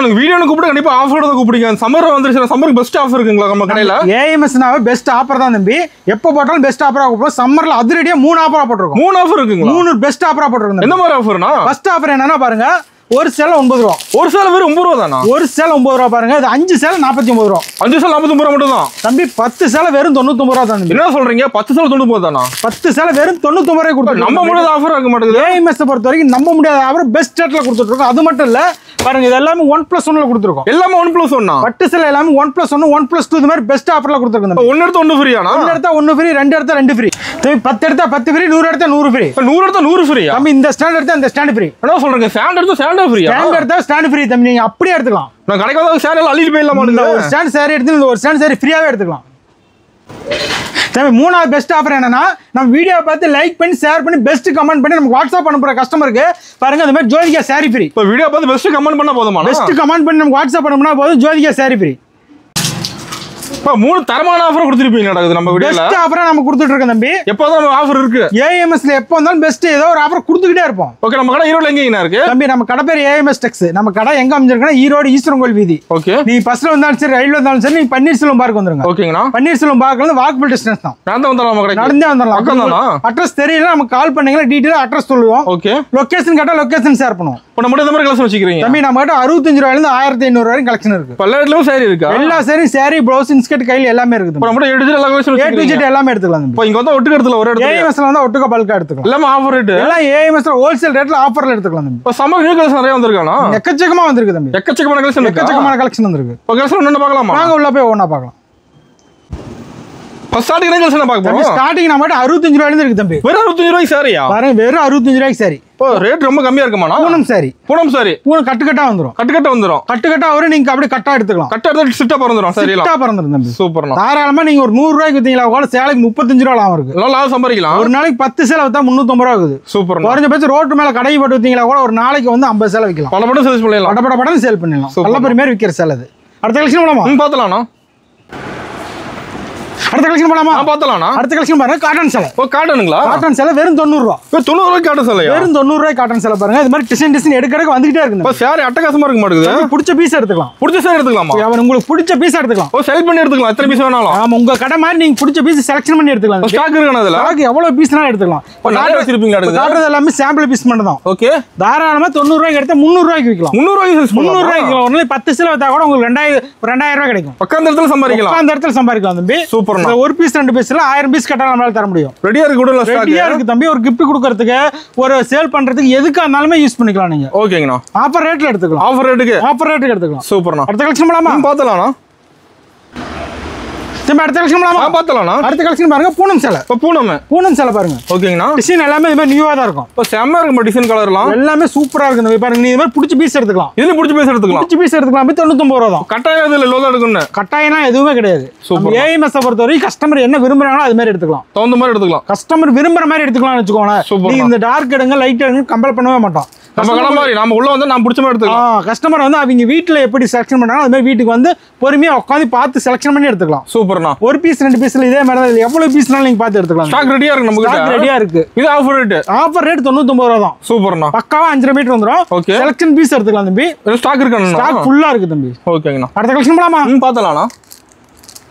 நீங்க வீடியோல கூப்பிட்டு கண்டிப்பா ஆஃபரோட தான் கூப்பிடுங்க. சம்மர் வந்துருச்சு, சம்மருக்கு பெஸ்ட் ஆஃபர் இருக்குங்களா நம்ம கடையில? ஏஎம்எஸ்னாவே பெஸ்ட் ஆஃபர் தான் தம்பி. எப்போ போட்டாலும் பெஸ்ட் ஆஃபரா கூப்பிடுவோம். சம்மர்ல அதிரடியா 3 ஆஃபரா போட்டுருக்கோம். 3 ஆஃபர் இருக்குங்களா? 3 பெஸ்ட் ஆஃபரா போட்டுருக்கோம். என்ன மாதிரி ஆஃபர்னா? ஃபர்ஸ்ட் ஆஃபர் என்னன்னா பாருங்க, ஒரு சேலை 9 ரூபா. ஒரு சேலை வெறும் 9 ரூபா தானா? ஒரு சேலை 9 ரூபா பாருங்க. இது 5 சேலை 49 ரூபா. 5 சேலை 49 ரூபா மட்டும் தான் தம்பி. 10 சேலை வெறும் 99 ரூபா தான் தம்பி. என்ன சொல்றீங்க? 10 சேலை 99 தானா? 10 சேலை வெறும் 99 ரூபாய் கொடுத்து நம்ப முடியாத ஆஃபர் இருக்க மாட்டேங்குது. ஏஎம்எஸ் பொறுத்த வரைக்கும் நம்ப முடியாத ஆஃபர் பெஸ்ட் ரேட்ல கொடுத்துட்டு இருக்கோம். அது மட்டும் இல்ல பாருங்க, இது எல்லாமே 1+1ல கொடுத்துருக்கோம். எல்லாமே 1+1. பட்டு சேலை எல்லாமே 1+1 1+2 இந்த மாதிரி பெஸ்ட் ஆஃபர்ல கொடுத்துருக்கோம். 1 எடுத்தா 1 ஃப்ரீயானா? 1 எடுத்தா 1 ஃப்ரீ, 2 எடுத்தா 2 ஃப்ரீ, 10 எடுத்தா 10 ஃப்ரீ, 100 எடுத்தா 100 ஃப்ரீ. 100 எடுத்தா 100 ஃப்ரீயா? தம்பி இந்த ஸ்டாண்ட் எடுத்தா இந்த ஸ்டாண்ட் ஃப்ரீ. என்ன சொல்றீங்க? ஸ்டாண்ட் எடுத்தா ஸ்டாண்ட் ஃப்ரீயா? ஸ்டாண்ட் எடுத்தா ஸ்டாண்ட் ஃப்ரீ தம்பி. நீங்க அப்படியே எடுத்துக்கலாம். நான் கடைக்கு வந்து சேலை அள்ளிட்டு போயிடலாமா? ஒரு ஸ்டாண்ட் சாரி எடுத்து இந்த ஒரு ஸ்டாண்ட் சாரி ஃப்ரீயாவே எடுத்துக்கலாம். தம்பி 3வது பெஸ்ட் ஆஃபர் என்னன்னா, நம்ம வீடியோ பார்த்து லைக் பண்ணி ஷேர் பண்ணி பெஸ்ட் கமெண்ட் பண்ணி நமக்கு வாட்ஸ்அப் அனுப்புற கஸ்டமருக்கு பாருங்க இந்த மாதிரி ஜோதிகா சாரி ஃப்ரீ. இப்போ வீடியோ பார்த்து பெஸ்ட் கமெண்ட் பண்ணா போதுமா? பெஸ்ட் கமெண்ட் பண்ணி நமக்கு வாட்ஸ்அப் அனுப்புனா போதும், ஜோதிகா சாரி ஃப்ரீ. இப்போ 3 தரமான ஆஃபர் கொடுத்துருப்பீங்க நடக்குது நம்ம வீடியோல. பெஸ்ட் ஆஃபரா நம்ம கொடுத்துட்டு இருக்கோம் தம்பி. எப்போதான் நம்ம ஆஃபர் இருக்கு? ஏஎம்எஸ்ல எப்போ வந்தாலும் பெஸ்ட் ஏதோ ஒரு ஆஃபர் கொடுத்துக்கிட்டே இருப்போம். ஓகே, நம்ம கடை ஈரோட்ல எங்கேங்க இருக்கு தம்பி? நம்ம கடை பேர் ஏஎம்எஸ் டெக்ஸ். நம்ம கடை எங்க அமைஞ்சிருக்குன்னா ஈரோடு ஈஸ்வரன் கோயில் வீதி. ஓகே. நீ பஸ்ல வந்தாலும் சரி, ரயில்ல வந்தாலும் சரி, நீ பன்னீர்செல்வம் பார்க் வந்துருங்க. ஓகேங்கண்ணா. பன்னீர்செல்வம் பார்க்ல இருந்து வாக்கபிள் டிஸ்டன்ஸ் தான். நடந்து வந்துடலாம் நம்ம கடைக்கு. நடந்தே வந்துடலாம். பக்கம் தானா? அட்ரஸ் தெரியல நமக்கு கால் பண்ணீங்கன்னா டீடைலா அட்ரஸ் சொல்லுவோம். ஓகே. லொகேஷன் கேட்டா லொகேஷன் ஷேர் பண்ணுவோம். இப்போ நம்ம இந்த மாதிரி கலெக்ஷன் வச்சுக்கிறீங்க தம்பி? நம்ம கிட்ட 65 ரூபாயில இருந்து 1500 வரைக்கும் கலெக்ஷன் இருக்கு. எல்லா இடத்துலயும் சாரி இருக்கா? எல்லா சாரியும் சாரி, ப்ளவுஸ், இன்ஸ்கர்ட், கையில் எல்லாமே இருக்குது. இப்போ நம்ம எடுத்து எல்லா கலெக்ஷன் A to Z எல்லாமே எடுத்துக்கலாம். இப்போ இங்க வந்து ஒட்டுக்க இடத்துல ஒரு இடத்துல ஏஎம்எஸ்ல வந்து ஒட்டுக்க பல்கா எடுத்துக்கலாம். எல்லாமே ஆஃபர் ரேட். எல்லாம் ஏஎம்எஸ்ல ஹோல்சேல் ரேட்ல ஆஃபர்ல எடுத்துக்கலாம் தம்பி. இப்போ சம்மர் நியூ கலெக்ஷன் நிறைய வந்திருக்கானா? எக்கச்சக்கமா வந்திருக்கு தம்பி. எக்கச்சக்கமான கலெக்ஷன் இருக்கு. எக்கச்சக்கமான கலெக்ஷன் வந்திருக்கு. இப்போ கலெக்ஷன் என்ன பார்க்கலாமா? வாங்க உள்ள போய் ஒண்ணா பார்க்கலாம். ஃபர்ஸ்ட் ஸ்டார்டிங் கலெக்ஷன் பார்க்க போறோம். ஸ்டார்டிங் நம்ம கிட்ட 65 ரூபாயில இருந்து இருக்கு தம்பி. வெறும் 65 ரூபாய்க்கு சாரியா? பாருங்க, வெறும் 65 ரூபாய்க்கு சாரி. இப்போ ரேட் ரொம்ப கம்மியா இருக்குமாண்ணா? பூனம் சாரி. பூனம் சாரி. பூனம் கட்டுக்கட்டா வந்துரும். கட்டுக்கட்ட வந்துரும். கட்டுக்கட்டா வரும். நீங்க அப்படியே கட்டா எடுத்துக்கலாம். கட்ட எடுத்து சிட்டா பறந்துரும். சரி, சிட்டா பறந்துரும் தம்பி. சூப்பர்ண்ணா. தாராளமா நீங்க ஒரு 100 ரூபாய்க்கு வித்தீங்களா கூட சேலைக்கு 35 ரூபா லாபம் இருக்கு. நல்லா லாபம் சம்பாதிக்கலாம். ஒரு நாளைக்கு 10 சேலை வித்தா 350 ரூபா ஆகுது. சூப்பர். குறைஞ்சபட்சம் ரோட்டு மேல கடை போட்டு வித்தீங்களா கூட ஒரு நாளைக்கு வந்து 50 சேலை விற்கலாம். பல படம் சேல்ஸ் பண்ணலாம். பட படம் சேல் பண்ணிடலாம். நல்ல பெருமையா விற்கிற சேலை அது. அடுத்த கலெக்ஷன் போலாமா? பார்த்தலாம்ண்ணா. அடுத்த கலெக்ஷன் போலாமா? பார்த்தலாம்ண்ணா. அடுத்த கலெக்ஷன் பாருங்க, காட்டன் சேலை. ஓ, காட்டனுங்களா? காட்டன் சேலை வெறும் 90 ரூபா. 90 ரூபாய்க்கு காட்டன் சேலையா? வெறும் 90 ரூபாய்க்கு காட்டன் சேலை பாருங்க. இது மாதிரி டிசைன் எடுக்க வந்துகிட்டே இருக்கு. இப்போ சாரி அட்டகாசமா இருக்க மாட்டேங்குது. பிடிச்ச பீஸ் எடுத்துக்கலாம். பிடிச்ச சாரி எடுத்துக்கலாமா? உங்களுக்கு பிடிச்ச பீஸ் எடுத்துக்கலாம். ஓ, செலக்ட் பண்ணி எடுத்துக்கலாம். எத்தனை பீஸ் வேணாலும். ஆமா, உங்க கடை மாதிரி நீங்க பிடிச்ச பீஸ் செலக்ஷன் பண்ணி எடுத்துக்கலாம். ஸ்டாக் இருக்குண்ணா அதுல? ஸ்டாக் எவ்வளவு பீஸ்னாலும் எடுத்துக்கலாம். இப்போ நிறைய வச்சிருப்பீங்க அடுத்து. காட்டுறது எல்லாமே சாம்பிள் பீஸ் மட்டும் தான். ஓகே. தாராளமா 90 ரூபாய்க்கு எடுத்தா 300 ரூபாய்க்கு விற்கலாம். 300 ரூபாய்க்கு சேல்ஸ் பண்ணலாம். 300 ரூபாய்க்கு ஒரு நாளைக்கு 10 சேலை வித்தா கூட உங்களுக்கு 2000 ரூபாய் கிடைக்கும். பக்கம் இடத்துல சம்பாதிக்கலாம். அந்த இடத்துல சம்பாதிக்கலாம் தம்பி. சூப்பர்ண்ணா. ஒரு பீஸ் 2 பீஸ்ல 1000 பீஸ் கட்டா நம்மளால தர முடியும். ரெடியா இருக்கு. கூட ஸ்டாக் ரெடியா இருக்கு தம்பி. ஒரு கிஃப்ட் கொடுக்கிறதுக்கு, ஒரு சேல் பண்றதுக்கு எதுக்கா இருந்தாலுமே யூஸ் பண்ணிக்கலாம் நீங்க. ஓகேங்கண்ணா. ஆஃபர் ரேட்ல எடுத்துக்கலாம். ஆஃபர் ரேட்டுக்கு எடுத்துக்கலாம். சூப்பர்ண்ணா. அடுத்த கலெக்ஷன் போலாமா? பார்த்தலாம்ண்ணா. திரும்ப அடுத்த கலெக்ஷன் போலாமா? பார்த்தலாம்ண்ணா. அடுத்த கலெக்ஷன் பாருங்க, பூனம் சேலை. இப்போ பூனம் சேலை பாருங்க. ஓகேங்கண்ணா. டிசைன் எல்லாமே இது மாதிரி நியூவா தான் இருக்கும். இப்போ செம்ம இருக்கு டிசைன் கலர்லாம். எல்லாமே சூப்பரா இருக்கு தம்பி. பாருங்க, நீ இது மாதிரி பிடிச்ச பீஸ் எடுத்துக்கலாம். இதுல பிடிச்ச பீஸ் எடுத்துக்கலாம். 99 ரூபா தான். கட்டாயம் இதுல லோதா எடுக்கணும். கட்டாயம்லாம் எதுவுமே கிடையாது. சூப்பர். ஏஎம்எஸ் பொறுத்த வரைக்கும் கஸ்டமர் என்ன விரும்புறாங்களோ அது மாதிரி எடுத்துக்கலாம். தகுந்த மாதிரி எடுத்துக்கலாம். கஸ்டமர் விரும்புற மாதிரி எடுத்துக்கலாம்னு வச்சுக்கோங்களேன். நீங்க இந்த டார்க் எடுங்க, லைட் எடுங்க கம்பல் பண்ணவே மாட்டோம். நம்ம கடை மாதிரி நம்ம உள்ள வந்து நான் பிடிச்ச மாதிரி எடுத்துக்கலாம். கஸ்டமர் வந்து அவங்க வீட்டுல எப்படி செலக்ஷன் பண்றாங்க அது மாதிரி வீட்டுக்கு வந்து பொறுமையா உட்காந்து பார்த்து செலக்ஷன் பண்ணி எடுத்துக்கலாம். சூப்பர்ண்ணா. ஒரு பீஸ் 2 பீஸ்ல இதே மாதிரி தான். எவ்வளவு பீஸ்னாலும் நீங்க பார்த்து எடுத்துக்கலாம். ஸ்டாக் ரெடியா இருக்கு. நமக்கு ஸ்டாக் ரெடியா இருக்கு. இது ஆஃபர் ரேட். ஆஃபர் ரேட் 99 ரூபா தான். சூப்பர்ண்ணா. பக்காவா 5 மீட்டர் வந்துரும். ஓகே. செலக்ஷன் பீஸ் எடுத்துக்கலாம் தம்பி. ஸ்டாக் இருக்கு. ஸ்டாக் ஃபுல்லா இருக்கு தம்பி. ஓகேங்கண்ணா. அடுத்த கலெக்ஷன் போலாமா? பார்த்தலாம்ண்ணா.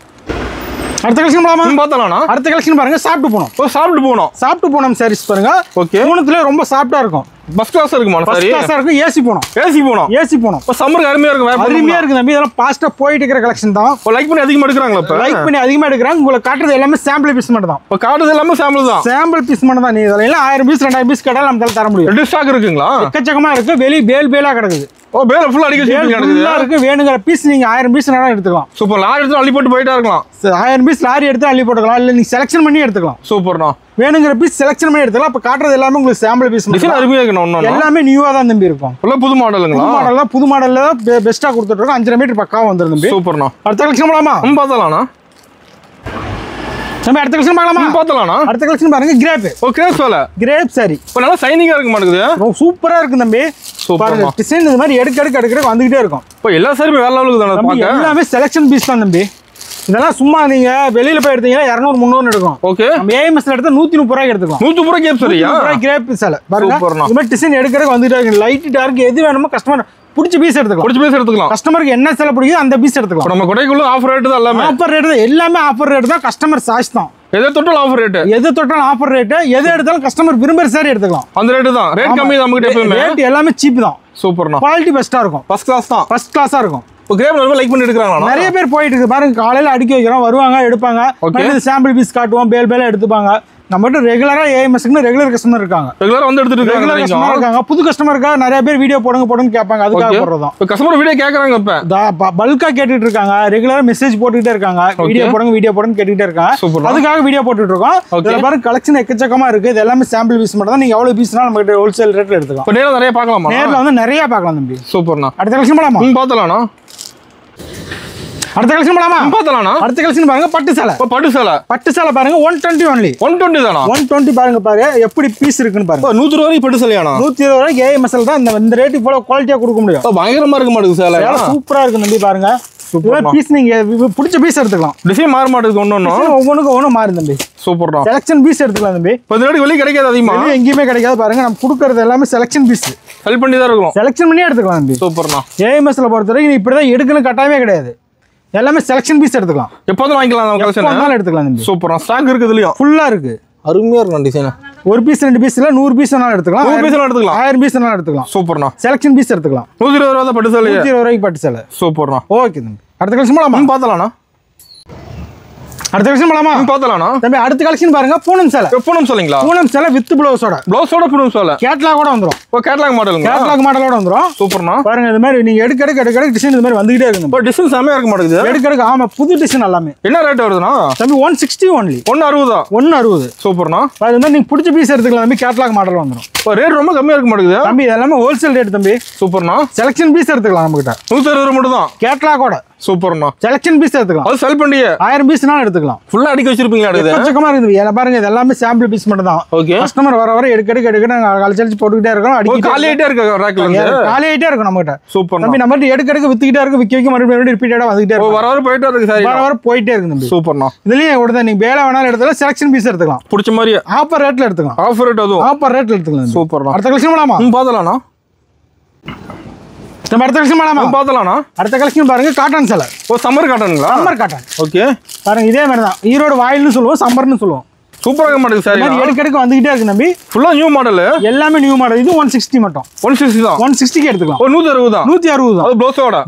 அடுத்த கலெக்ஷன் போலாமா? பார்த்தலாம்ண்ணா. அடுத்த கலெக்ஷன் பாருங்க, சாப்பிட்டு போனோம். ஓ, சாப்பிட்டு போனோம் சாரீஸ் பாருங்க. ஓகே. பூனத்துல ரொம்ப சாஃப்ட்டா இருக்கும். ஃபர்ஸ்ட் கிளாஸ் இருக்குமா? ஃபர்ஸ்ட் கிளாஸா இருக்கும். ஏசி போனோம். இப்போ சம்மருக்கு அருமையா இருக்கு. அருமையா இருக்கு தம்பி. இதெல்லாம் பாஸ்டா போயிட்டு இருக்கிற கலெக்ஷன் தான். லைக் பண்ணி அதிகமா எடுக்கறாங்களா? இப்ப லைக் பண்ணி அதிகமா எடுக்கறாங்க. உங்களுக்கு காட்டுறது எல்லாமே சாம்பிள் பீஸ் மட்டும் தான். இப்போ காட்டுறது எல்லாமே சாம்பிள் தான். சாம்பிள் பீஸ் மட்டும் தான். நீ இதெல்லாம் 1000 பீஸ் 2000 பீஸ் கேட்டாலும் நம்மளால தர முடியும். ரெண்டு ஸ்டாக் இருக்குங்களா? எக்கச்சக்கமா இருக்கு. பேலா கிடக்குது. ஓ, பேல ஃபுல்லா அடிக்க ஃபுல்லா இருக்கு. வேணுங்கிற பீஸ் நீங்க 1000 பீஸ் எடுத்துக்கலாம். சூப்பர். லாரி எடுத்து அள்ளி போட்டு போயிட்டே இருக்கலாம். 1000 பீஸ் லாரி எடுத்து அள்ளி போட்டுக்கலாம். இல்ல நீங்க செலக்ஷன் பண்ணி எடுத்துக்கலாம். சூப்பர்ண்ணா. வேணுங்கிற பீஸ் செலக்ஷன் பண்ணி எடுத்துக்கலாம். இப்ப காட்டுறது எல்லாமே உங்களுக்கு சாம்பிள் பீஸ். டிசைன் அருமையா இருக்கு. எல்லாமே நியூவா தான் தம்பி இருக்கும். புது மாடலுங்களா? புது மாடல்ல தான் பெஸ்டா கொடுத்துட்டு இருக்கோம். 5 மீட்டர் பக்காவா வந்துரும் தம்பி. சூப்பர்ண்ணா. அடுத்த கலெக்ஷன் போலாமா? பார்த்தலாம்ண்ணா. நம்ம அடுத்த கலெக்ஷன் பார்க்கலாமா? பார்த்தலாம்ண்ணா. அடுத்த கலெக்ஷன் பாருங்க, கிரேப். ஓ, கிரேப் சேலை. கிரேப் சாரி. இப்போ நல்லா ஷைனிங்கா இருக்க மாட்டேங்குது. சூப்பரா இருக்கு தம்பி. பாருங்க, டிசைன் இது மாதிரி எடுக்க வந்துகிட்டே இருக்கும். இப்போ எல்லா சாரியும் வேற லெவலுக்கு தான பாக்க. எல்லாமே செலக்ஷன் பீஸ் தான் தம்பி. இதெல்லாம் சும்மா நீங்க வெளியில போய் எடுத்தீங்கன்னா 200 300 எடுக்கும். ஓகே. நம்ம ஏஎம்எஸ்ல எடுத்தா 130 ரூபாய்க்கு எடுத்துக்கலாம். 130 ரூபாய் கிரேப் சரியா? 130 ரூபாய் கிரேப் சேலை. பாருங்க, இந்த மாதிரி டிசைன் எடுக்க வந்துட்டே இருக்கு. லைட் டார்க் எது வேணுமோ கஸ்டமர் பிடிச்ச பீஸ் எடுத்துக்கலாம். பிடிச்ச பீஸ் எடுத்துக்கலாம். கஸ்டமருக்கு என்ன சேலை பிடிக்குதோ அந்த பீஸ் எடுத்துக்கலாம். நம்ம கடைக்குள்ள ஆஃபர் ரேட் தான் எல்லாமே. ஆஃபர் ரேட் தான் எல்லாமே. ஆஃபர் ரேட் தான். கஸ்டமர் சாய்ஸ் தான். எது தொட்டாலும் ஆஃபர் ரேட். எது தொட்டாலும் ஆஃபர் ரேட். எது எடுத்தாலும் கஸ்டமர் விரும்புற சாரி எடுத்துக்கலாம். அந்த ரேட் தான். ரேட் கம்மி தான் நமக்கு எப்பவுமே. ரேட் எல்லாமே சீப் தான். சூப்பர்ண்ணா. குவாலிட்டி பெஸ்டா இருக்கும். ஃபர்ஸ்ட் கிளாஸ் தான். ஃபர்ஸ்ட் கிளாஸா இருக்கும். இப்போ கிரேப் ரொம்ப லைக் பண்ணி எடுக்கறாங்களா? நிறைய பேர் போயிட்டு இருக்கு பாருங்க. காலையில அடுக்கி வைக்கிறோம், வருவாங்க, எடுப்பாங்க. சாம்பிள் பீஸ் காட்டுவோம், பேல் எடுத்துப்பாங்க. நம்மகிட்ட ரெகுலரா ஏஎம்எஸ்க்கு ரெகுலர் கஸ்டமர் இருக்காங்க. ரெகுலரா வந்து எடுத்துட்டு இருக்காங்க. புது கஸ்டமருக்கா நிறைய பேர் வீடியோ போடுன்னு கேட்பாங்க. அதுக்காக போடுறோம். இப்போ கஸ்டமர் வீடியோ கேக்குறாங்க. இப்ப பல்கா கேட்டுட்டு இருக்காங்க. ரெகுலரா மெசேஜ் போட்டுட்டே இருக்காங்க. வீடியோ போடுன்னு கேட்டுட்டே இருக்காங்க. அதுக்காக வீடியோ போட்டுட்டு இருக்கோம். இதுல பாருங்க கலெக்ஷன் எக்கச்சக்கமா இருக்கு. இது எல்லாமே சாம்பிள் பீஸ் மட்டும் தான். நீங்க எவ்வளவு பீஸ்னாலும் நம்ம ஹோல்சேல் ரேட்ல எடுத்துக்கலாம். இப்போ நேர்ல நிறைய பார்க்கலாமா? நேர்ல வந்து நிறைய பார்க்கலாம் தம்பி. சூப்பர்ண்ணா. அடுத்த கலெக்ஷன் போலாமா? பார்த்தலாம்ண்ணா. அடுத்த கலெக்ஷன் போலாமா? பார்த்தலாம்ண்ணா. அடுத்த கலெக்ஷன் பாருங்க. பட்டு சேலை. பட்டு சேலை பாருங்க. 120 ஒன்லி. 120 தானா? 120 பாருங்க எப்படி பீஸ் இருக்குன்னு பாருங்க. 120 ரூபாய்க்கு பட்டு சேலையானா? 120 ரூபாய்க்கு ஏஎம்எஸ்எல் தான். இந்த ரேட் இவ்வளவு குவாலிட்டியா கொடுக்க முடியும். பயங்கரமா இருக்க மாட்டேங்குது சேலை. சூப்பரா இருக்கு தம்பி. பாருங்க பீஸ் நீங்க பிடிச்ச பீஸ் எடுத்துக்கலாம். டிசைன் மாற மாட்டேங்குது. ஒவ்வொன்றுக்கு ஒவ்வொன்று மாறும் தம்பி. சூப்பர் தான். செலக்ஷன் பீஸ் எடுத்துக்கலாம் தம்பி. வெளியே கிடைக்காது. அதிகமா எங்கேயுமே கிடைக்காது. பாருங்க நம்ம கொடுக்கறது எல்லாமே செலக்ஷன் பீஸ். ஹெல்ப் பண்ணி தான் இருக்கும். செலக்ஷன் பண்ணி எடுத்துக்கலாம் தம்பி. சூப்பர்ண்ணா. ஏஎம்எஸ்ல பொறுத்த வரைக்கும் இப்படிதான் எடுக்கணும் கட்டாயமே கிடையாது. எல்லாமே செலக்ஷன் பீஸ் எடுத்துக்கலாம். எப்போதும் வாங்கிக்கலாம். நம்ம கலெக்ஷன் எடுத்துக்கலாம் தம்பி. சூப்பர்ண்ணா. ஸ்டாக் இருக்குதுலயும் ஃபுல்லா இருக்கு. அருமையா இருக்கும் டிசைன். ஒரு பீஸ் 2 பீஸ் இல்ல 100 பீஸ் வேணாலும் எடுத்துக்கலாம். 100 பீஸ் எடுத்துக்கலாம். 1000 பீஸ் வேணாலும் எடுத்துக்கலாம். சூப்பர்ண்ணா. செலக்ஷன் பீஸ் எடுத்துக்கலாம். 120 ரூபாய் பட்டு சேலை. 120 ரூபாய்க்கு பட்டு சேலை. சூப்பர்ண்ணா. ஓகே தம்பி. அடுத்த கலெக்ஷன் போலாமா? பார்த்தலாம்ண்ணா. அடுத்த கலெக்ஷன் போலாமா? பார்த்தலாம்ண்ணா. தம்பி அடுத்த கலெக்ஷன் பாருங்க. பூனம் சேலை. பூனம் சேலைங்களா? பூனம் சேலை வித் பிளவுஸோட. பூனம் சேலை கேட்லாகோட வந்துரும். கேட்லாக் மாடலுங்க. கேட்லாக் மாடலோட வந்துரும். சூப்பர்ண்ணா. பாருங்க இந்த மாதிரி நீங்க எடுக்க டிசைன் இந்த மாதிரி வந்துகிட்டே இருக்கு. இப்போ டிசைன் செமையா இருக்க மாட்டேங்குது. எடுக்க ஆமா புது டிசைன் எல்லாமே. என்ன ரேட் வருதுன்னா தம்பி 160 ஒன்லி. 160. 160. சூப்பர்ண்ணா. அது வந்து நீங்க பிடிச்ச பீஸ் எடுத்துக்கலாம் தம்பி. கேட்லாக் மாடல் வந்துரும். இப்போ ரேட் ரொம்ப கம்மியா இருக்க மாட்டேங்குது தம்பி. இதெல்லாம் ஹோல்சேல் ரேட் தம்பி. சூப்பர்ண்ணா. செலக்ஷன் பீஸ் எடுத்துக்கலாம் நம்ம கிட்ட. 160 மட்டும் தான். கேட்லாகோட. சூப்பர்ண்ணா. செலக்ஷன் பீஸ் எடுத்துக்கலாம். அது செல் பண்ணி 1000 பீஸ்னாலும் எடுத்துக்கலாம். ஃபுல்லா அடிக்க வச்சிருப்பீங்க. எக்கச்சக்கமா இருக்குது. ஏன்னா பாருங்க இது எல்லாமே சாம்பிள் பீஸ் மட்டும் தான். ஓகே. கஸ்டமர் வர எடுக்க நாங்க கழிச்சு போட்டுக்கிட்டே இருக்கோம். அடிக்க காலியாயிட்டே இருக்கு. ரேக்ல காலியாயிட்டே இருக்கு நம்ம கிட்ட. சூப்பர் தம்பி. நம்ம கிட்ட எடுக்க வித்துக்கிட்டே இருக்கு. விக்க மறுபடியும் ரிப்பீட்டடா வந்துகிட்டே இருக்கு. வர போயிட்டே இருக்கு. சாரி வர போயிட்டே இருக்கு தம்பி. சூப்பர்ண்ணா. இதுலயே கொடுத்தா நீங்க வேலை வேணாலும் எடுத்துக்கலாம். செலக்ஷன் பீஸ் எடுத்துக்கலாம். பிடிச்ச மாதிரி ஆஃபர் ரேட்ல எடுத்துக்கலாம். ஆஃபர் ரேட் அதுவும் ஆஃபர் ரேட்ல எடுத்துக்கலாம். சூப்பர்ண்ணா. அடுத்த கலெக்ஷன் போலாமா? பார்த்தலாம்ண்ணா. அடுத்த கலெக்ஷன் போலாமா? பார்த்தலாம்ண்ணா. அடுத்த கலெக்ஷன் பாருங்க. காட்டன் சேலை. சம்மர் காட்டனுங்களா? Summer cotton. ஓகே. பாருங்க இதே மாதிரி தான். ஈரோடு வாயில்னு சொல்லுவோம், சம்மர்னு சொல்லுவோம். சூப்பராக மாடல் சார். எடுக்க வந்துகிட்டே இருக்கு நம்பி. ஃபுல்லா நியூ மாடல். எல்லாமே நியூ மாடல். இது 160 மட்டும். 160 தான். 160க்கு எடுத்துக்கலாம். 160 தான். 160 தான். அது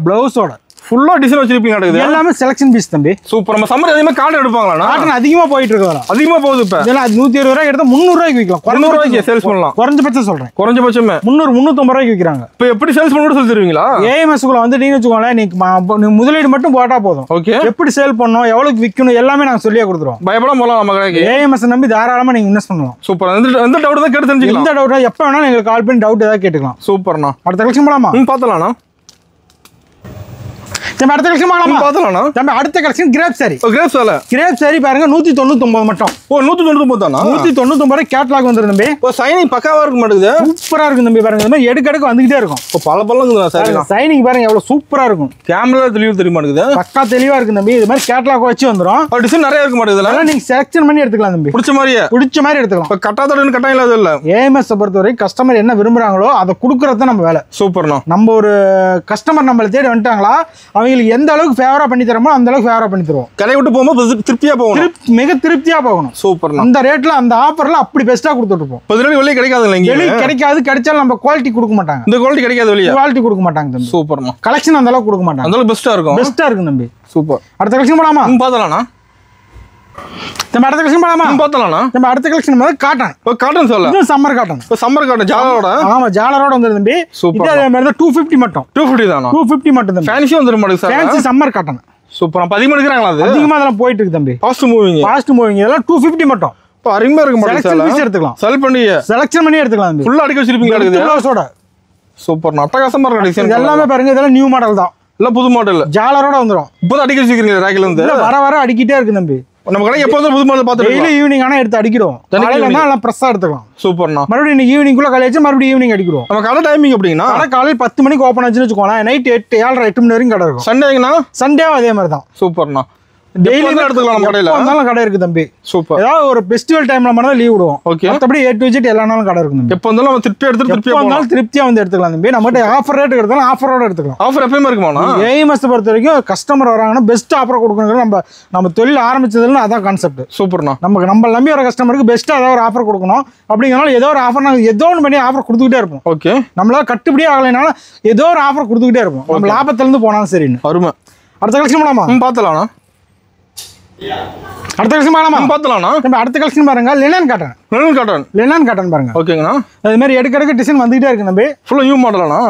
ப்ளவுஸோட ஃபுல்லா டிசைன் வச்சிருப்பீங்க. நடக்குது எல்லாமே செலக்ஷன் பீஸ் தம்பி. சூப்பர். நம்ம சம்மர் அதிகமா காட்டன் எடுப்பாங்களா? காட்டன் அதிகமா போயிட்டு இருக்கு. அதிகமா போகுது. இப்ப இதெல்லாம் 120 ரூபாய் எடுத்தா 300 ரூபாய்க்கு விக்கலாம். 300 ரூபாய்க்கு சேல்ஸ் பண்ணலாம். குறைஞ்சபட்சம் சொல்றேன். குறைஞ்சபட்சமே 300 350 ரூபாய்க்கு விக்கிறாங்க. இப்போ எப்படி சேல்ஸ் பண்ணணும் சொல்லி தருவீங்களா? ஏஎம்எஸ் குள்ள வந்து நீங்க வச்சுக்கோங்களேன். நீங்க முதலீடு மட்டும் போட்டா போதும். ஓகே. எப்படி சேல் பண்ணணும், எவ்வளவுக்கு விக்கணும் எல்லாமே நாங்க சொல்லியே கொடுத்துருவோம். பயப்படாம போலாம். நம்ம கடைக்கு ஏஎம்எஸ் நம்பி தாராளமா நீங்க இன்வெஸ்ட் பண்ணலாம். சூப்பர். எந்த டவுட் தான் கேட்டு தெரிஞ்சுக்கலாம். எந்த டவுட் எப்ப வேணாலும் எங்களுக்கு கால் பண்ணி டவுட் ஏதாவது கேட்டுக்கலாம். சூப்பர்ண்ணா. அடுத்த கலெக்ஷன் போலாமா? பார்த்தலாம்ண்ணா. அடுத்த கலெக்ஷன் பார்த்தலாம்ண்ணா. அடுத்த collection crepe sari. Crepe sari பாருங்க 199 மட்டும். 199 தானா? 199 ரூபாய் கேட்லாக் வந்துரும் தம்பி. சைனிங் பக்காவா இருக்க மாட்டேங்குது. சூப்பரா இருக்கும் தம்பி. பாருங்க இந்த மாதிரி எடுக்க வந்துகிட்டே இருக்கும். பல சைனிங் பாருங்க எவ்வளவு சூப்பரா இருக்கும். கேமரா தெளிவு தெரிய மாட்டேங்குது. பக்கா தெளிவா இருக்கு தம்பி. இது மாதிரி கேட்லாக் வச்சு வந்துரும். டிசைன் நிறைய இருக்க மாட்டேங்குது. நீங்க செலக்ஷன் பண்ணி எடுத்துக்கலாம் தம்பி. பிடிச்ச மாதிரி எடுத்துக்கலாம். கட்டாதடன்னு கட்டாயம் இல்லாத இல்ல. ஏஎம்எஸ் பொறுத்தவரை கஸ்டமர் என்ன விரும்புறாங்களோ அதை கொடுக்கறது நம்ம வேலை. சூப்பர்ண்ணா. நம்ம ஒரு கஸ்டமர் நம்மள தேடி வந்துட்டாங்களா அவங்களுக்கு எந்த அளவுக்கு ஃபேவரா பண்ணி தரமோ அந்த அளவுக்கு ஃபேவரா பண்ணி தருவோம். கடை விட்டு போகும்போது திருப்தியா போகணும். மிக திருப்தியா போகணும். சூப்பர். அந்த ரேட்ல அந்த ஆஃபர்ல அப்படி பெஸ்டா கொடுத்துட்டு இருப்போம். 10 ரூபாய் வெளியே கிடைக்காது. வெளியே கிடைக்காது. கிடைச்சாலும் நம்ம குவாலிட்டி கொடுக்க மாட்டாங்க. இந்த குவாலிட்டி கிடைக்காது. வெளியே குவாலிட்டி கொடுக்க மாட்டாங்க தம்பி. சூப்பர்மா. கலெக்ஷன் அந்த அளவுக்கு கொடுக்க மாட்டாங்க. அந்த அளவுக்கு பெஸ்டா இருக்கும். பெஸ்டா இருக்கும் தம்பி. சூப்பர். அடுத்த கலெக்ஷன் போலாமா? பார்த்தலாம்ண்ணா. அடுத்த கலெக்ஷன் போலாமா? பார்த்தலாம்ண்ணா. அடுத்த கலெக்ஷன் வந்து காட்டன். காட்டன் சொல்ல. இது சம்மர் காட்டன். சம்மர் காட்டன் ஜாலரோட. ஆமா ஜாலரோட வந்துரும் தம்பி. சூப்பர். இதே மாதிரி தான் 250 மட்டும். 250 தானா? 250 மட்டும் தம்பி. ஃபேன்சி வந்துரும் model sir. Fancy summer cotton. Super. அப்ப அதிகமா எடுக்கறாங்களா? அது அதிகமா அதெல்லாம் போயிட்டு இருக்கு தம்பி. ஃபாஸ்ட் மூவிங் இதெல்லாம் 250 மட்டும். இப்ப அருமையா இருக்கு மாடல் சார். செலக்ஷன் எடுத்துக்கலாம். செல் பண்ணி செலக்ஷன் பண்ணி எடுத்துக்கலாம் தம்பி. ஃபுல்லா அடிக்க வச்சிருப்பீங்க நடக்குது. ப்ளவுஸோட. சூப்பர். அட்டகாசமா இருக்கு டிசைன். எல்லாமே பாருங்க இதெல்லாம் நியூ மாடல் தான். இல்ல புது மாடல். ஜாலரோட வந்துரும். இப்போ அடிக்க வச்சிருக்கீங்க ரேக்ல இருந்து. வர அடிக்கிட்டே இருக்கு தம்பி. நம்ம கடை எப்போதும் புது மாடல் பார்த்து டெய்லி ஈவினிங் ஆனா எடுத்து அடிக்கிறோம். காலையில எல்லாம் பிரஸ்ஸா எடுத்துக்கலாம். சூப்பர்ண்ணா. மறுபடியும் இன்னைக்கு ஈவினிங் குள்ள காலேஜ் மறுபடியும் ஈவினிங் அடிக்கிறோம். நம்ம கடை டைமிங் எப்படின்னா கடை காலையில் 10 மணிக்கு ஓப்பன் ஆச்சுன்னு வச்சுக்கோங்களேன். நைட் 8 7:30 8 மணி வரைக்கும் கடை இருக்கும். சண்டேங்கண்ணா? சண்டேவும் அதே மாதிரி தான். சூப்பர்ண்ணா. டெய்லி எடுத்துக்கலாம் நம்ம கடையில. வந்தாலும் கடை இருக்கு தம்பி. சூப்பர். ஏதாவது ஒரு ஃபெஸ்டிவல் டைம்ல மட்டும் லீவ் விடுவோம். ஓகே. மத்தபடி A to Z எல்லா நாளும் கடை இருக்கு தம்பி. எப்போ வந்தாலும் நம்ம திருப்தியா வந்தாலும் திருப்தியா வந்து எடுத்துக்கலாம் தம்பி. நம்மகிட்ட ஆஃபர் ரேட் எடுத்தாலும் ஆஃபரோட எடுத்துக்கலாம். ஆஃபர் எப்பயுமே இருக்குமாண்ணா? ஏஎம்எஸ் பொறுத்த வரைக்கும் கஸ்டமர் வராங்கன்னா பெஸ்ட் ஆஃபர் கொடுக்கணும். நம்ம தொழில் ஆரம்பிச்சதுல அதான் கான்செப்ட். சூப்பர்ண்ணா. நம்ம நம்பி வர கஸ்டமருக்கு பெஸ்ட்டாக ஏதாவது ஒரு ஆஃபர் கொடுக்கணும். அப்படிங்கிறனால ஏதோ ஒரு ஆஃபர் நாங்கள் ஏதோ ஒன்று பண்ணி ஆஃபர் கொடுத்துக்கிட்டே இருப்போம். ஓகே. நம்மளால கட்டுப்படியே ஆகலைனாலும் ஏதோ ஒரு ஆஃபர் கொடுத்துக்கிட்டே இருப்போம். நம்ம லாபத்திலேருந்து போனாலும் சரின்னு. அருமை. அடுத்த கலெக்ஷன் பண்ணலாமா? பார்த்தலாம்ண்ணா. அடுத்த கலெக்ஷன் பண்ணலாமா? பார்த்தலாம்ண்ணா. அடுத்த கலெக்ஷன் பாருங்க. லினன் காட்டன் பாருங்க. ஓகேங்கண்ணா. அது மாதிரி எடுக்கிறதுக்கு டிசைன் வந்துகிட்டே இருக்கு தம்பி. ஃபுல்லாக நியூ மாடலாண்ணா?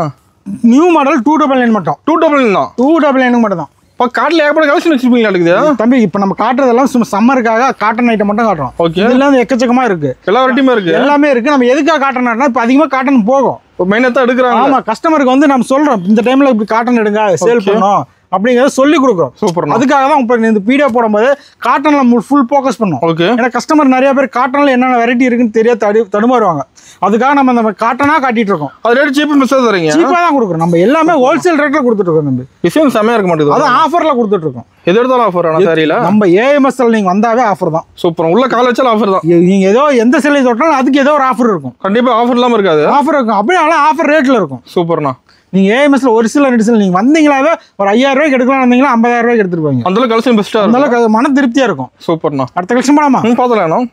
நியூ மாடல் 299 மட்டும். 299 தான். 299 மட்டும் தான். இப்போ காட்டில் ஏகப்பட்ட கலெக்ஷன் வச்சிருப்பீங்களா? இருக்குது தம்பி. இப்போ நம்ம காட்டுறதெல்லாம் சும்மா சம்மருக்காக காட்டன் ஐட்டம் மட்டும் காட்டுறோம். ஓகே. இதெல்லாம் எக்கச்சக்கமா இருக்கு. எல்லா வெரைட்டியுமே இருக்கு. எல்லாமே இருக்கு. நம்ம எதுக்காக காட்டன் ஆட்டோம்னா இப்போ அதிகமாக காட்டன் போகும். மெயினாக தான் எடுக்கிறாங்க. ஆமா, கஸ்டமருக்கு வந்து நம்ம சொல்றோம் இந்த டைம்ல இப்படி காட்டன் எடுங்க சேல் பண்ணணும் அப்படிங்கறத சொல்லி கொடுக்குறோம். சூப்பர். அதுக்காக தான் இப்போ இந்த வீடியோ போடும்போது காட்டன்ல ஃபுல் ஃபோக்கஸ் பண்ணோம். ஓகே. ஏன்னா கஸ்டமர் நிறைய பேர் காட்டன்ல என்னென்ன வெரைட்டி இருக்குன்னு தெரியாது தடுமாறுவாங்க. அதுக்காக நம்ம காட்டனா காட்டிட்டு இருக்கோம். அது ரேட் சீப் மிஸ் தரீங்க? சீப்பா தான் கொடுக்குறோம். நம்ம எல்லாமே ஹோல்சேல் ரேட்ல கொடுத்துட்டு இருக்கோம் தம்பி. டிசைன் செமையா இருக்க மாட்டேங்குது. அதான் ஆஃபர்ல கொடுத்துட்டு இருக்கோம். எது எடுத்தாலும் ஆஃபர் ஆனா சரியில்ல. நம்ம ஏஎம்எஸ்ல நீங்க வந்தாவே ஆஃபர் தான். சூப்பர். உள்ள கால் வச்சாலும் ஆஃபர் தான். நீங்க ஏதோ எந்த சிலை தொட்டாலும் அதுக்கு ஏதோ ஒரு ஆஃபர் இருக்கும். கண்டிப்பா ஆஃபர் இல்லாம இருக்காது. ஆஃபர் இருக்கும். அப்படியே ஆஃபர் ரேட்ல இருக்கும். சூப்பர்ண்ணா. நீங்க ஏஎம்எஸ்ல ஒரு சில 2 சில நீங்க வந்தீங்களாவே ஒரு 5000 ரூபாய்க்கு எடுக்கலாம் வந்தீங்களா 50000 ரூபாய்க்கு எடுத்துட்டு போவீங்க. அந்த கலெக்ஷன் பெஸ்டா இருக்கும். அதனால மன திருப்தியா இருக்கும். சூப்பர்ண்ணா. அடுத்த கலெக்ஷன் போலாமா? பார்த்தலாம்.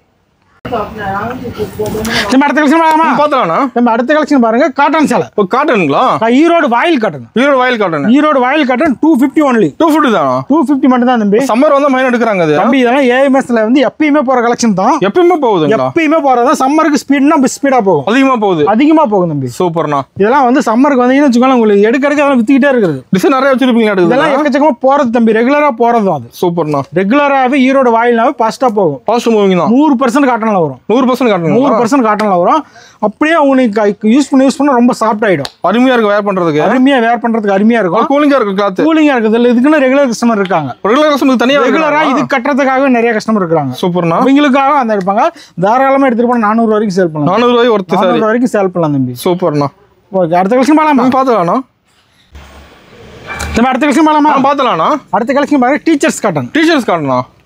அடுத்த கலெக்ஷன் போலாமா? பார்த்தலாம்ண்ணா. நம்ம அடுத்த கலெக்ஷன் பாருங்க. காட்டன் சேலை. ஓ காட்டனுங்களா? ஈரோடு வாயில் காட்டன். ஈரோடு வாயில் காட்டன் 250 ஒன்லி. 250 தானா? 250 மட்டும் தான் தம்பி. சம்மர் வந்தா மைன் எடுக்கறாங்க அது. தம்பி இதெல்லாம் ஏஎம்எஸ்ல வந்து எப்பயுமே போற கலெக்ஷன் தான். எப்பயுமே போகுதுங்களா? எப்பயுமே போறதா. சம்மருக்கு ஸ்பீட்னா ஸ்பீடா போகும். அதிகமா போகும் தம்பி. சூப்பர்ண்ணா. இதெல்லாம் வந்து சம்மருக்கு வந்தீங்கன்னு வச்சுக்கோங்க உங்களுக்கு எடுக்க அதெல்லாம் வித்துக்கிட்டே இருக்குது. டிசைன் நிறைய வச்சிருப்பீங்க. இதெல்லாம் எக்கச்சக்கமா போறது தம்பி. ரெகுலரா போறது அது. சூப்பர்ண்ணா. ரெகுலராவே ஈரோடு வாயில்னாவே ஃபாஸ்டா போகும். ஃபாஸ்ட் மூவிங் தான். 100% காட்டன்ல வரும். 100% காட்டன்ல வரும். அப்படியே உங்களுக்கு யூஸ் பண்ண ரொம்ப சாஃப்ட் ஆயிடும். அருமையா இருக்கு வேர் பண்றதுக்கு. அருமையா இருக்கும். கூலிங்கா இருக்கு. கிளாத் கூலிங்கா இருக்குது. இதுக்குன்னு ரெகுலர் கஸ்டமர் இருக்காங்க. ரெகுலரா இது கட்டுறதுக்காக நிறைய கஸ்டமர் இருக்காங்க. சூப்பர்ண்ணா. இவங்களுக்காக அந்த இருப்பாங்க. தாராளமா எடுத்துட்டு போனா 400 வரைக்கும் சேல் பண்ணலாம். 400 ரூபாய் ஒருத்தர் 400 வரைக்கும் சேல் பண்ணலாம் தம்பி. சூப்பர்ண்ணா. ஓகே. அடுத்த கலெக்ஷன் பாலாமா? பார்த்தலாம்ண்ணா. நம்ம அடுத்த கலெக்ஷன் பாலாமா? பார்த்தலாம்ண்ணா. அடுத்த கலெக்ஷன் பாருங்க.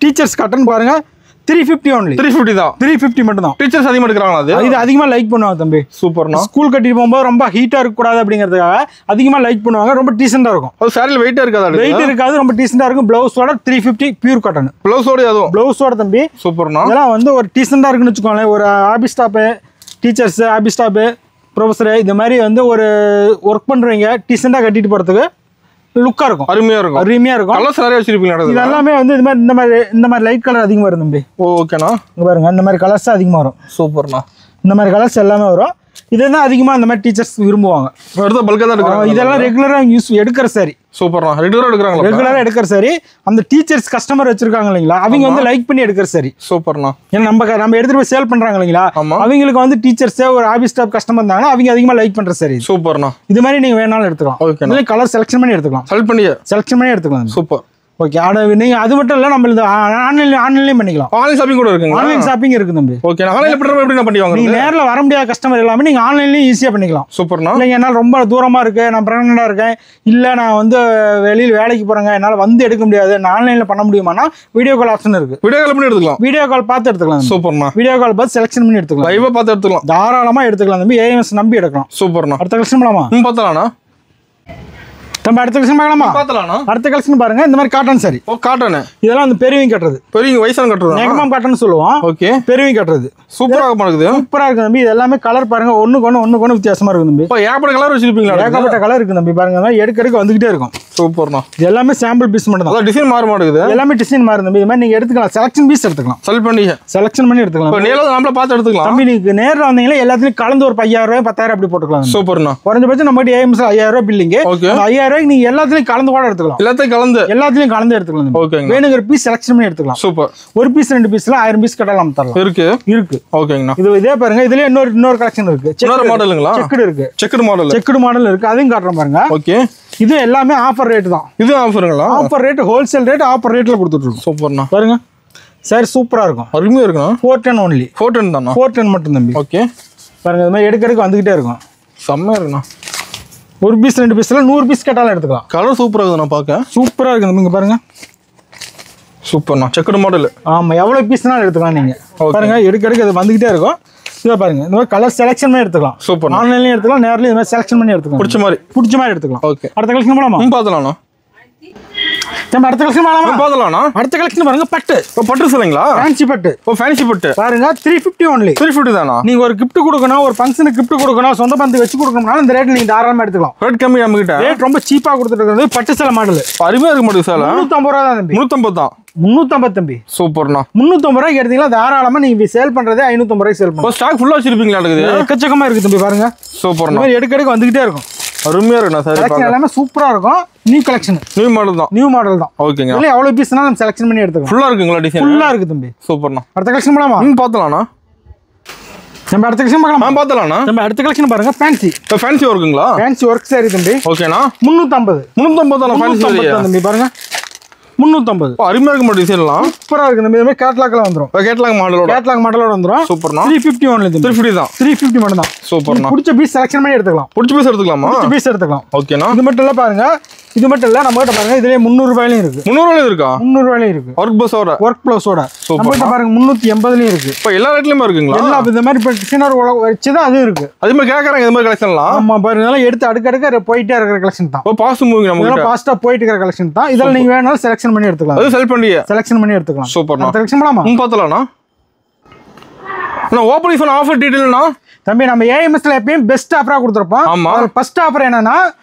டீச்சர்ஸ் காட்டன் பாருங்க. 350 ஒன்லி. 350 தான். 350 மட்டும் தான். டீச்சர்ஸ் அதிகமா எடுக்கறாங்களா? இது அதிகமா லைக் பண்ணுவாங்க தம்பி. சூப்பர்ண்ணா. ஸ்கூல் கட்டிட்டு போகும்போது ரொம்ப ஹீட்டா இருக்க கூடாது அப்படிங்கிறதுக்காக அதிகமா லைக் பண்ணுவாங்க. ரொம்ப டீசெண்டா இருக்கும். அது சாரில வெயிட்டா இருக்காது. வெயிட் இருக்காது. ரொம்ப டீசெண்டா இருக்கும். பிளவுஸோட 350 பியூர் காட்டன். பிளவுஸோட தம்பி. சூப்பர்ண்ணா. இதெல்லாம் வந்து ஒரு டீசெண்டா இருக்குன்னு வச்சுக்கோங்களேன். ஒரு office staff, teachers, office staff, professor இந்த மாதிரி வந்து ஒரு ஒர்க் பண்றவங்க டீசெண்டா கட்டிட்டு போறதுக்கு லுக்கா இருக்கும். அருமையா இருக்கும். கலர்ஸ் நிறைய வச்சிருப்பீங்க. இது எல்லாமே வந்து இந்த மாதிரி லைட் கலர் அதிகமா வரும் தம்பி. ஓகேண்ணா. இங்க பாருங்க. இந்த மாதிரி கலர்ஸ் அதிகமா வரும். சூப்பர்ண்ணா. இந்த மாதிரி கலர்ஸ் எல்லாமே வரும். இதெல்லாம் அதிகமா இந்த மாதிரி டீச்சர்ஸ் விரும்புவாங்க. பல்கா தான் எடுக்கறாங்க. இதெல்லாம் ரெகுலரா எடுக்கிற சாரி. சூப்பர்ண்ணா. ரெகுலரா எடுக்கிற சாரி. அந்த டீச்சர்ஸ் கஸ்டமர் வச்சிருக்காங்க இல்லைங்களா, அவங்க வந்து லைக் பண்ணி எடுக்கிற சாரி. சூப்பர்ண்ணா. ஏன்னா நம்ம எடுத்துட்டு போய் சேல் பண்றாங்க இல்லைங்களா, அவங்களுக்கு வந்து டீச்சர்ஸ் ஒரு ஆபீஸ் ஸ்டாஃப் கஸ்டமர் இருந்தாங்கன்னா அவங்க அதிகமா லைக் பண்ற சாரி. சூப்பர்ண்ணா. இது மாதிரி நீங்க வேணாலும் எடுத்துக்கலாம். கலர் செலக்ஷன் பண்ணி எடுத்துக்கலாம். செலக்ஷன் பண்ணி எடுத்துக்கலாம். சூப்பர். ஓகே. நீங்க அது மட்டும் இல்ல, நம்ம ஆன்லைன்லயும் பண்ணிக்கலாம். ஆன்லைன் ஷாப்பிங் கூட இருக்குங்க. ஆன்லைன் ஷாப்பிங் இருக்கு தம்பி. ஓகே. ஆன்லைன்ல எப்படி பண்ணிவாங்க? நீங்க நேர்ல வர முடியாத கஸ்டமர் எல்லாமே நீங்க ஆன்லைன்லயும் ஈஸியா பண்ணிக்கலாம். சூப்பர்ண்ணா. இல்லைங்க என்னால ரொம்ப தூரமா இருக்கு, நான் பிரெக்னண்டா இருக்கேன், இல்ல நான் வந்து வெளியில வேலைக்கு போறேங்க, என்னால வந்து எடுக்க முடியாது, நான் ஆன்லைன்ல பண்ண முடியுமானா வீடியோ கால் ஆப்ஷன் இருக்கு. வீடியோ கால் பண்ணி எடுத்துக்கலாம். வீடியோ கால் பார்த்து எடுத்துக்கலாம். சூப்பர்ண்ணா. வீடியோ கால் பார்த்து செலக்ஷன் பண்ணி எடுத்துக்கலாம். லைவா பார்த்து எடுத்துக்கலாம். தாராளமா எடுத்துக்கலாம் தம்பி. ஏஎம்எஸ் நம்பி எடுக்கலாம். சூப்பர்ண்ணா. அடுத்த கலெக்ஷன் பண்ணலாமா? பார்த்தலாம்ண்ணா. நம்ம அடுத்த கலெக்ஷன் பார்க்கலாமா? பார்த்தலாம்ண்ணா. அடுத்த கலெக்ஷன் பாருங்க. இந்த மாதிரி காட்டன் சாரி. காட்டன். இதெல்லாம் வந்து பெரியவங்க கட்டுறது. வயசான கட்டுறது. நேகமாம் காட்டன் சொல்லுவோம். ஓகே. பெரியவங்க கட்டுறது. சூப்பரா இருக்கு தம்பி. இது எல்லாமே கலர் பாருங்க. ஒண்ணுக்கு வித்தியாசமா இருக்கு தம்பி. ஏகப்பட்ட கலர் வச்சிருப்பீங்களா? ஏகப்பட்ட கலர் இருக்கு தம்பி. பாருங்க எடுக்க வந்துகிட்டே இருக்கும். சூப்பர்ண்ணா. இது எல்லாமே சாம்பிள் பீஸ் மட்டும் தான். டிசைன் மாற மாட்டேங்குது. எல்லாமே டிசைன் மாறும் தம்பி. இது மாதிரி நீங்க எடுத்துக்கலாம். செலக்ஷன் பீஸ் எடுத்துக்கலாம். செலக்ஷன் பண்ணி எடுத்துக்கலாம். நேர்ல நாமளே பார்த்து எடுத்துக்கலாம். தம்பி நீங்க நேர்ல வந்தீங்களா எல்லாத்தையும் கலந்து ஒரு 5000 ரூபாய் 10000 அப்படி போட்டுக்கலாம். சூப்பர்ண்ணா. குறைஞ்சபட்சம் நம்ம கிட்ட ஏஎம்எஸ் 5000 ரூபாய் பில்லிங். 5000 ரூபாய்க்கு நீங்க எல்லாத்தையும் கலந்து கூட எடுத்துக்கலாம். எல்லாத்தையும் கலந்து எடுத்துக்கலாம். ஓகே. வேணுங்கிற பீஸ் செலக்ஷன் பண்ணி எடுத்துக்கலாம். சூப்பர். ஒரு பீஸ் 2 பீஸ்ல 1000 பீஸ் கட்டலாம் தரலாம். இருக்கு. ஓகேங்கண்ணா. இதே பாருங்க. இதுல இன்னொரு கலெக்ஷன் இருக்கு. இன்னொரு மாடலுங்களா? செக்குடு இருக்கு. செக்குடு மாடல் இருக்கு. அதையும் காட்டுறேன் பாருங்க. ஓகே. இது எல்லாமே ஆஃபர் ரேட் தான். இது ஆஃபருங்களா? Offer rate, wholesale rate, offer ரேட்ல கொடுத்துட்டு இருக்கோம். சூப்பர்ண்ணா. பாருங்க சாரி சூப்பரா இருக்கும். அருமையா இருக்குண்ணா. 410 ஒன்லி. 410 தானா? 410 மட்டும் தம்பி. ஓகே. பாருங்க இது மாதிரி எடுக்கிறதுக்கு வந்துகிட்டே இருக்கும். செம்மையா இருக்குண்ணா. ஒரு பீஸ் 2 பீஸ்ல 100 பீஸ் கேட்டாலும் எடுத்துக்கலாம். கலர் சூப்பரா இருக்குதுண்ணா. பார்க்க சூப்பரா இருக்கு. நீங்க பாருங்க சூப்பர்ண்ணா செக்குடு மாடல். ஆமா எவ்வளவு பீஸ்னாலும் எடுத்துக்கலாம் நீங்க. பாருங்க எடுக்க அது வந்துகிட்டே இருக்கும். இத பாருங்க இந்த மாதிரி கலர் செலக்ஷன் பண்ணி எடுத்துக்கலாம். சூப்பர். ஆன்லைன்லயும் எடுத்துக்கலாம், நேர்லயும் இந்த மாதிரி செலக்ஷன் பண்ணி எடுத்துக்கலாம். பிடிச்ச மாதிரி எடுத்துக்கலாம். ஓகே. அடுத்த கலெக்ஷன் போலாமா? பார்த்தலாம்ண்ணா. நம்ம அடுத்த கலெக்ஷன் போலாமா? பார்த்தலாம்ண்ணா. அடுத்த கலெக்ஷன் பாருங்க பட்டு. பட்டு சொல்லுங்களா? ஃபேன்சி பட்டு. ஃபேன்சி பட்டு பாருங்க 350 only. 350 தானா? நீங்க ஒரு gift கொடுக்கணும், ஒரு ஃபங்க்ஷனுக்கு gift கொடுக்கணும், சொந்த பந்து வச்சு கொடுக்கணும்னாலும் இந்த ரேட்ல நீங்க தாராளமா எடுத்துக்கலாம். ரேட் கம்மி நம்ம கிட்ட. ரேட் ரொம்ப சீப்பா கொடுத்துட்டு இருக்குது. பட்டு சேலை மாடல். அருமையா இருக்கு மாடல் சேலை. 350 ரூபாய் தான் தம்பி. 350 தான். 350 தம்பி. சூப்பர்ண்ணா. 350 ரூபாய்க்கு எடுத்தீங்களா தாராளமா நீங்க சேல் பண்றதே 550 ரூபாய்க்கு சேல் பண்ணலாம். ஸ்டாக் ஃபுல்லா வச்சிருப்பீங்களா? எக்கச்சக்கமா இருக்கு தம்பி பாருங்க. சூப்பர்ண்ணா. எடுக்க வந்துகிட்டே இருக்கும். அருமையா இருக்குண்ணா. கலெக்ஷன் எல்லாமே சூப்பரா இருக்கும். New collection. நியூ மாடல் தான். நியூ மாடல் தான். ஓகேங்க. இல்ல எவ்வளவு பீஸ்னா நம்ம செலக்ஷன் பண்ணி எடுத்துக்கலாம். ஃபுல்லா இருக்குங்களா டிசைன்? ஃபுல்லா இருக்கு தம்பி. சூப்பர்ண்ணா. அடுத்த கலெக்ஷன் போலாமா? பார்த்தலாம்ண்ணா. நம்ம அடுத்த கலெக்ஷன் பார்க்கலாமா? பார்த்தலாம்ண்ணா. நம்ம அடுத்த கலெக்ஷன் பாருங்க ஃபேன்சி. ஃபேன்சி ஒர்க்குங்களா? ஃபேன்சி ஒர்க் சாரி தம்பி. ஓகேண்ணா. 350. 350 தான ஃபேன்சி சாரி தம்பி பாருங்க. 350. அருமையா இருக்கு மாடல் டிசைன்லாம். சூப்பரா இருக்கு தம்பி. இந்த மாதிரி கேட்டலாக்ல வந்துரும். கேட்டலாக் மாடலோட வந்துரும். சூப்பர்ண்ணா. 350 only தம்பி. 350 தான். 350 மட்டும் தான். சூப்பர்ண்ணா. பிடிச்ச பீஸ் செலக்ஷன் பண்ணி எடுத்துக்கலாம். பிடிச்ச பீஸ் எடுத்துக்கலாமா? பிடிச்ச பீஸ் எடுத்துக்கலாம். ஓகேண்ணா. இது மட்டும் இல்ல பாருங்க. இது மட்டும் இல்ல நம்ம கிட்ட பாருங்க இதுலயே 300 ரூபாயிலயும் இருக்கு. 300 ரூபாயில இருக்கா? 300 ரூபாயிலயும் இருக்கு. ஒர்க் ப்ளஸோட. ஒர்க் ப்ளஸோட. நம்ம கிட்ட பாருங்க 380லயும் இருக்கு. இப்போ எல்லா ரேட்லயும் இருக்குங்களா? எல்லா இந்த மாதிரி இப்ப டிசைனர் வச்சு தான் அது இருக்கு. அதே மாதிரி கேக்குறாங்க இந்த மாதிரி கலெக்ஷன்லாம். ஆமா பாருங்க இதெல்லாம் எடுத்து அடுக்க போயிட்டே இருக்கிற கலெக்ஷன் தான். ஓ பாஸ்ட் மூவிங் நம்ம இதெல்லாம் ஃபாஸ்டா போயிட்டு இருக்கிற கலெக்ஷன் தான். இதெல்லாம் நீங்க வேணாலும் செலக்ஷன் பண்ணி எடுத்துக்கலாம். அது செல் பண்ணி செலக்ஷன் பண்ணி எடுத்துக்கலாம். சூப்பர்ண்ணா. செலக்ஷன் பண்ணலாமா? பார்த்தலாம்ண்ணா. நான் ஓபனிங் பண்ண ஆஃபர் டீடைல்னா தம்பி நம்ம ஏஎம்எஸ்ல எப்பயும் பெஸ்ட் ஆஃபரா கொடுத்துருப்போம். ஆமா. ஃபர்ஸ்ட் ஆஃபர் என்னன்னா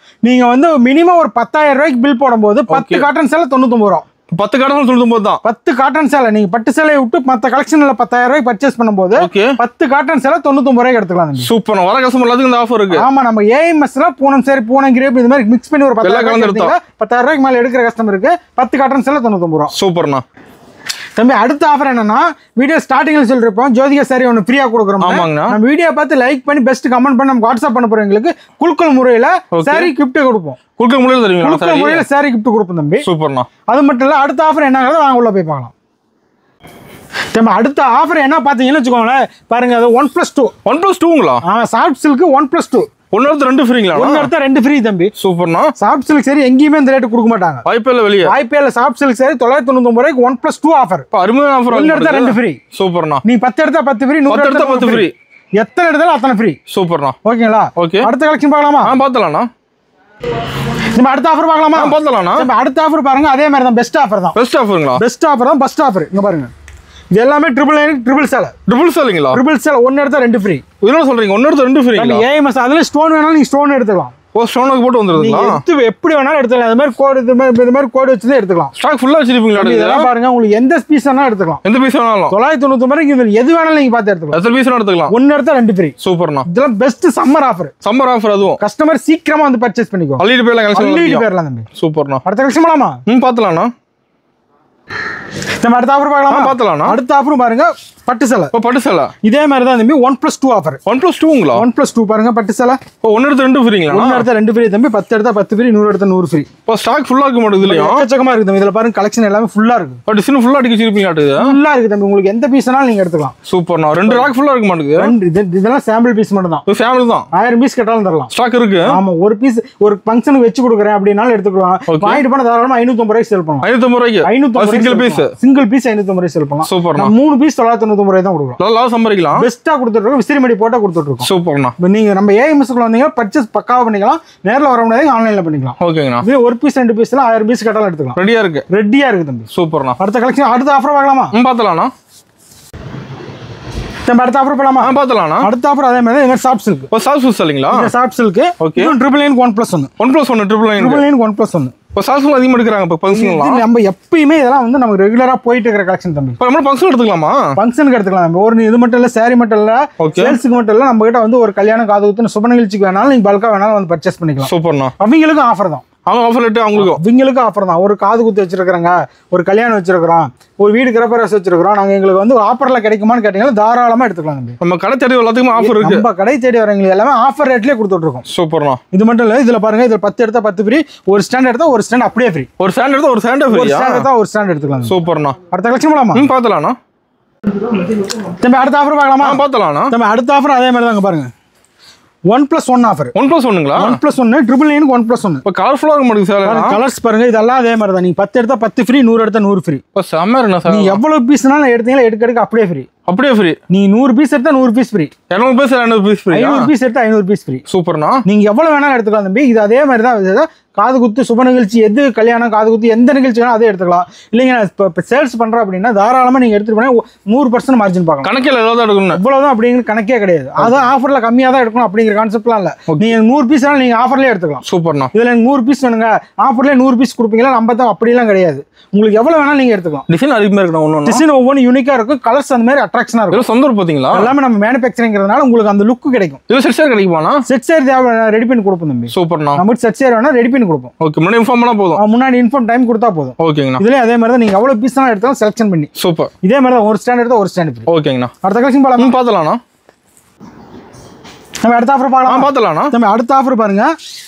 நீங்க வந்து மினிமம் ஒரு 10,000 ரூபாய்க்கு பில் போடும்போது 10 காட்டன் சேலை 99 ரூபா. 10 காட்டன் 99 தான். 10 காட்டன் சேலை நீங்க பட்டு சேலையை விட்டு மத்த கலெக்ஷன்ல 10,000 ரூபாய்க்கு பர்ச்சேஸ் பண்ணும்போது 10 காட்டன் சேலை 99 ரூபாய்க்கு எடுத்துக்கலாம். சூப்பர். வர கஸ்டமர் எல்லாத்துக்கும் இந்த ஆஃபர் இருக்கு. ஆமா நம்ம ஏஎம்எஸ்ல பூனம் சேரி பூனம் கிரேப் இந்த மாதிரி மிக்ஸ் பண்ணி ஒரு 10,000 ரூபாய்க்கு மேல எடுக்கிற கஸ்டமருக்கு 10 காட்டன் சேலை 99 ரூபா. சூப்பர்ண்ணா. தம்பி அடுத்த ஆஃபர் என்னன்னா வீடியோ ஸ்டார்டிங்ல சொல்லிருப்போம் ஜோதிகா சாரி ஒன்று ஃப்ரீயா கொடுக்குறோம். நம்ம வீடியோ பார்த்து லைக் பண்ணி பெஸ்ட் கமெண்ட் பண்ணி நம்ம வாட்ஸ்அப் பண்ண போறவங்களுக்கு குலுக்கல் முறையில சாரி கிஃப்ட் கொடுப்போம். குலுக்கல் முறையில தருவீங்களா? குலுக்கல் முறையில சாரி கிஃப்ட் கொடுப்போம் தம்பி. சூப்பர்ண்ணா. அது மட்டும் இல்ல அடுத்த ஆஃபர் என்னங்கிறத வாங்க உள்ள போய் பார்க்கலாம். நம்ம அடுத்த ஆஃபர் என்ன பாத்தீங்கன்னு வச்சுக்கோங்களேன் பாருங்க அது 1+2. 1+2ங்களா? Soft silk 1+2. ஒன்னு எடுத்து 2 ஃப்ரீங்களா? ஒன்னு எடுத்தா 2 ஃப்ரீ தம்பி. சூப்பர்ண்ணா. சாஃப்ட் சில்க் சரி எங்கேயுமே இந்த ரேட் கொடுக்க மாட்டாங்க. வாய்ப்பே இல்ல வெளிய. வாய்ப்பே இல்ல. சாஃப்ட் சில்க் சரி 999 ரூபாய்க்கு 1+2 ஆஃபர். அருமையான ஆஃபர். ஒன்னு எடுத்தா 2 ஃப்ரீ. சூப்பர்ண்ணா. நீ 10 எடுத்தா 10 ஃப்ரீ, 100 எடுத்தா 10 ஃப்ரீ. எத்தனை எடுத்தாலும் அத்தனை ஃப்ரீ. சூப்பர்ண்ணா. ஓகேங்களா? ஓகே. அடுத்த கலெக்ஷன் பார்க்கலாமா? பார்த்தலாம்ண்ணா. நம்ம அடுத்த ஆஃபர் பார்க்கலாமா? பார்த்தலாம்ண்ணா. நம்ம அடுத்த ஆஃபர் பாருங்க அதே மாதிரி தான் பெஸ்ட் ஆஃபர் தான். பெஸ்ட் ஆஃபருங்களா? பெஸ்ட் ஆஃபர் தான் ஃபர்ஸ்ட் ஆஃபர். இங்க பாருங்க இது எல்லாமே ட்ரிபிள் சேலை. ட்ரிபிள் சேலைங்களா? ட்ரிபிள் சேலை ஒன்னு எடுத்தா 2 ஃப்ரீ. என்ன சொல்றீங்க? ஒன்னு எடுத்தா 2 ஃப்ரீங்களா? ஏஎம்எஸ் அதுல ஸ்டோன் வேணாலும் நீங்க ஸ்டோன் எடுத்துக்கலாம். ஓ ஸ்டோனுக்கு போட்டு வந்துருதுங்களா? நீங்க எப்படி வேணாலும் எடுத்துக்கலாம். அது மாதிரி கோட் இது மாதிரி கோட் வச்சு எடுத்துக்கலாம். ஸ்டாக் ஃபுல்லா வச்சிருப்பீங்களா? இதெல்லாம் பாருங்க உங்களுக்கு எந்த பீஸ் வேணாலும் எடுத்துக்கலாம். எந்த பீஸ் வேணாலும் 999 ரூபாய்க்கு இதுல எது வேணாலும் நீங்க பார்த்து எடுத்துக்கலாம். எத்தனை பீஸ் எடுத்துக்கலாம்? ஒன்னு எடுத்தா 2 ஃப்ரீ. சூப்பர்ண்ணா. இதெல்லாம் best summer offer. Summer offer அதுவும் கஸ்டமர் சீக்கிரமா வந்து பர்ச்சேஸ் பண்ணிக்கோ. அள்ளிட்டு போயிடலாம் கலெக்ஷன். அள்ளிட்டு போயிடலாம் தம்பி. சூப்பர்ண்ணா. அடுத்த கலெக்ஷன் பண்ணலாமா? பார்த்தலாம்ண்ணா. நம்ம அடுத்த ஆஃபர் பார்க்கலாமா? பார்த்தலாம்ண்ணா. அடுத்த ஆஃபர் பாருங்க பட்டு சேலை. பட்டு சேலை இதே மாதிரி தான் தம்பி 1+2 ஆஃபர். 1+2ங்களா? 1+2 பாருங்க பட்டு சேலை. ஒன்னு எடுத்து 2 ஃப்ரீங்களா? ஒன்னு எடுத்தா 2 ஃப்ரீ தம்பி. 10 எடுத்தா 10 ஃப்ரீ, 100 எடுத்தா 100 ஃப்ரீ. இப்போ ஸ்டாக் ஃபுல்லா இருக்க மாட்டேங்குது இல்லையா? எக்கச்சக்கமா இருக்கு தம்பி. இதுல பாருங்க கலெக்ஷன் எல்லாமே ஃபுல்லா இருக்கு. டிசைன் ஃபுல்லா அடிக்க வச்சிருப்பீங்க. ஃபுல்லா இருக்கு தம்பி. உங்களுக்கு எந்த பீஸ் வேணாலும் நீங்க எடுத்துக்கலாம். சூப்பர்ண்ணா. 2 ராக் ஃபுல்லா இருக்க மாட்டேங்குது. இதெல்லாம் சாம்பிள் பீஸ் மட்டும் தான். சாம்பிள் தான். 1000 பீஸ் கேட்டாலும் தரலாம். ஸ்டாக் இருக்கு. ஆமா ஒரு பீஸ் ஒரு ஃபங்க்ஷனுக்கு வெச்சு கொடுக்குறேன் அப்படினாலும் எடுத்துக்கலாம். வாங்கிட்டு போனா தாராளமா 550 ரூபாய்க்கு சேல் பண்ணலாம். 550 ரூபாய்க்கு. 550 சிங்கிள் பீஸ். சிங்கிள் பீஸ் 550 ரூபாய்க்கு சேல் பண்ணலாம். சூப்பர்ண்ணா. 3 பீஸ் 999 ரூபாய் தான் கொடுக்கலாம். நல்லா சம்பரிக்கலாம். பெஸ்டா கொடுத்துட்டு விசிறிமடி போட்டா கொடுத்துட்டு இருக்கோம். சூப்பர்ண்ணா. நீங்க நம்ம ஏஎம்எஸ்க்குள்ள வந்தீங்க பர்ச்சேஸ் பக்காவா பண்ணிக்கலாம். நேர்ல வர முடியாது ஆன்லைன்ல பண்ணிக்கலாம். ஓகேங்கண்ணா. இது ஒரு பீஸ் 2 பீஸ்ல 1000 பீஸ் கேட்டாலும் எடுத்துக்கலாம். ரெடியா இருக்கு. ரெடியா இருக்கு தம்பி. சூப்பர்ண்ணா. அடுத்த கலெக்ஷன் அடுத்த ஆஃபர் பார்க்கலாமா? பார்த்தலாம்ண்ணா. நம்ம அடுத்த ஆஃபர் பண்ணலாமா? பார்த்தலாம்ண்ணா. அடுத்த ஆஃபர் அதே மாதிரி இந்த சாஃப்ட் சில்க். ஓ சாஃப்ட் சில்க் இல்லீங்களா? இந்த சாஃப்ட் சில்க். ஓகே. 999 1+1. 1+1 999 1+1. இப்போ சாஃப்ட் அதிகமாக எடுக்கிறாங்க. இப்போ ஃபங்க்ஷன்லாம் நம்ம எப்பயுமே இதெல்லாம் வந்து நமக்கு ரெகுலரா போயிட்டு இருக்கிற கலெக்ஷன் தம்பி. இப்போ நம்ம ஃபங்க்ஷன் எடுத்துக்கலாமா? ஃபங்க்ஷனுக்கு எடுத்துக்கலாம் நம்ம. ஒரு இது மட்டும் இல்ல சாரி மட்டும் இல்ல சேல்ஸுக்கு மட்டும் இல்ல நம்ம கிட்ட வந்து ஒரு கல்யாணம் காது குத்து சுப நிகழ்ச்சிக்கு வேணாலும் நீங்க பல்கா வேணாலும் வந்து பர்ச்சேஸ் பண்ணிக்கலாம். சூப்பர்ண்ணா. அவங்களுக்கும் ஆஃபர் தான். அவங்க ஆஃபர் லெட்டு அவங்களுக்கு ஆஃபர் தான். ஒரு காது குத்து வச்சிருக்காங்க, ஒரு கல்யாணம் வச்சிருக்கிறோம், ஒரு வீடு கிரகப்பிரவேசம் வச்சிருக்கிறோம், நாங்க எங்களுக்கு வந்து ஆஃபர்ல கிடைக்குமான்னு கேட்டீங்கன்னா தாராளமா எடுத்துக்கலாம் தம்பி. நம்ம கடை தேடி எல்லாத்துக்கும் ஆஃபர் இருக்கு. நம்ம கடை தேடி வரவங்களுக்கு எல்லாமே ஆஃபர் ரேட்லயே கொடுத்துட்டு இருக்கோம். சூப்பர்ண்ணா. இது மட்டும் இல்ல இதுல பாருங்க இதுல 10 எடுத்தா 10 ஃப்ரீ, ஒரு ஸ்டாண்ட் எடுத்தா ஒரு ஸ்டாண்ட் அப்படியே ஃப்ரீ. ஒரு ஸ்டாண்ட் எடுத்தா ஒரு ஸ்டாண்ட் ஃப்ரீ. ஒரு ஸ்டாண்ட் எடுத்தா ஒரு ஸ்டாண்ட் எடுத்துக்கலாம். சூப்பர்ண்ணா. அடுத்த கலெக்ஷன் போலாமா? பார்த்தலாம்ண்ணா. தம்பி அடுத்த ஆஃபர் பார்க்கலாமா? பார்த்தலாம்ண்ணா. தம்பி அடுத்த ஆஃபர் அதே மாதிரி தாங்க பாருங்க 1+1 ஆஃபர். 1+1ங்களா? 1+1 999 1+1. இப்போ கலர்ஃபுல்லா இருக்க மாட்டேங்குது சார். கலர்ஸ் பாருங்க, இதெல்லாம் அதே மாதிரி தான். நீங்க 10 எடுத்தா 10 ஃப்ரீ, 100 எடுத்தா 100 ஃப்ரீ. இப்போ செம்ம இருக்குண்ணா சார். நீங்க எவ்வளவு பீஸ்னாலும் எடுத்தீங்களா எடுக்க அப்படியே ஃப்ரீ. அப்படியே ஃப்ரீ. நீ 100 பீஸ் எடுத்தா 100 piece free. 200 piece 200 piece free. 500 piece எடுத்தா 500 பீஸ் ஃப்ரீ. சூப்பர்ண்ணா. நீங்க எவ்வளவு வேணாலும் எடுத்துக்கலாம் தம்பி. இது அதே மாதிரி தான். காது குத்து, சுப நிகழ்ச்சி, எது கல்யாணம், காது குத்து, எந்த நிகழ்ச்சி வேணாலும் அதே எடுத்துக்கலாம். இல்லைங்க இப்போ சேல்ஸ் பண்றோம் அப்படின்னா தாராளமா நீங்க எடுத்துட்டு போனா 100% மார்ஜின் பார்க்கலாம். கணக்கில் எவ்வளோ எடுக்கணும், இவ்வளவுதான் அப்படிங்கிற கணக்கே கிடையாது. அதான் ஆஃபர்ல கம்மியா தான் எடுக்கணும் அப்படிங்கிற கான்செப்ட்லாம் இல்ல. நீங்க 100 பீஸ் நீங்க ஆஃபர்லயே எடுத்துக்கலாம். சூப்பர்ண்ணா. இதுல 100 பீஸ் வேணுங்க, ஆஃபர்லயே 100 பீஸ் கொடுப்பீங்களா? நம்ம தான் அப்படிலாம் கிடையாது. உங்களுக்கு எவ்வளவு வேணாலும் நீங்க எடுத்துக்கலாம். டிசைன் அதிகமாக இருக்கணும். ஒன்று டிசைன் ஒவ்வொன்று யூனிக்கா இருக்கும். கலர்ஸ் அந்த மாதிரி அட்ராக்ஷனா இருக்கும். சொந்த ஊர் பார்த்தீங்களா? எல்லாமே நம்ம மேனுஃபேக்சரிங்கிறதுனால உங்களுக்கு அந்த லுக் கிடைக்கும். இது செட் சேர் கிடைக்குமாண்ணா? செட் சேர் ரெடி பண்ணி கொடுப்போம் தம்பி. சூப்பர்ண்ணா. நம்ம செட் சேர் வேணா ரெடி பண்ணி கொடுப்போம். ஓகே, முன்னாடி இன்ஃபார்ம் பண்ணா போதும். முன்னாடி இன்ஃபார்ம் டைம் கொடுத்தா போதும். ஓகேங்கண்ணா. இதுல அதே மாதிரி தான். நீங்க எவ்வளவு பீஸ் தான் எடுத்தாலும் செலக்ஷன் பண்ணி. சூப்பர். இதே மாதிரி தான். ஒரு ஸ்டாண்ட் எடுத்தா ஒரு ஸ்டாண்ட் ஃப்ரீ. ஓகேங்கண்ணா. அடுத்த கலெக்ஷன் பார்க்கலாம். பார்த்தலாம்ண்ணா. நம்ம அடுத்த ஆஃபர் பார்க்கலாம். பார்த்தலாம்ண்ணா. நம்ம அடுத்த ஆஃபர் பாருங்க.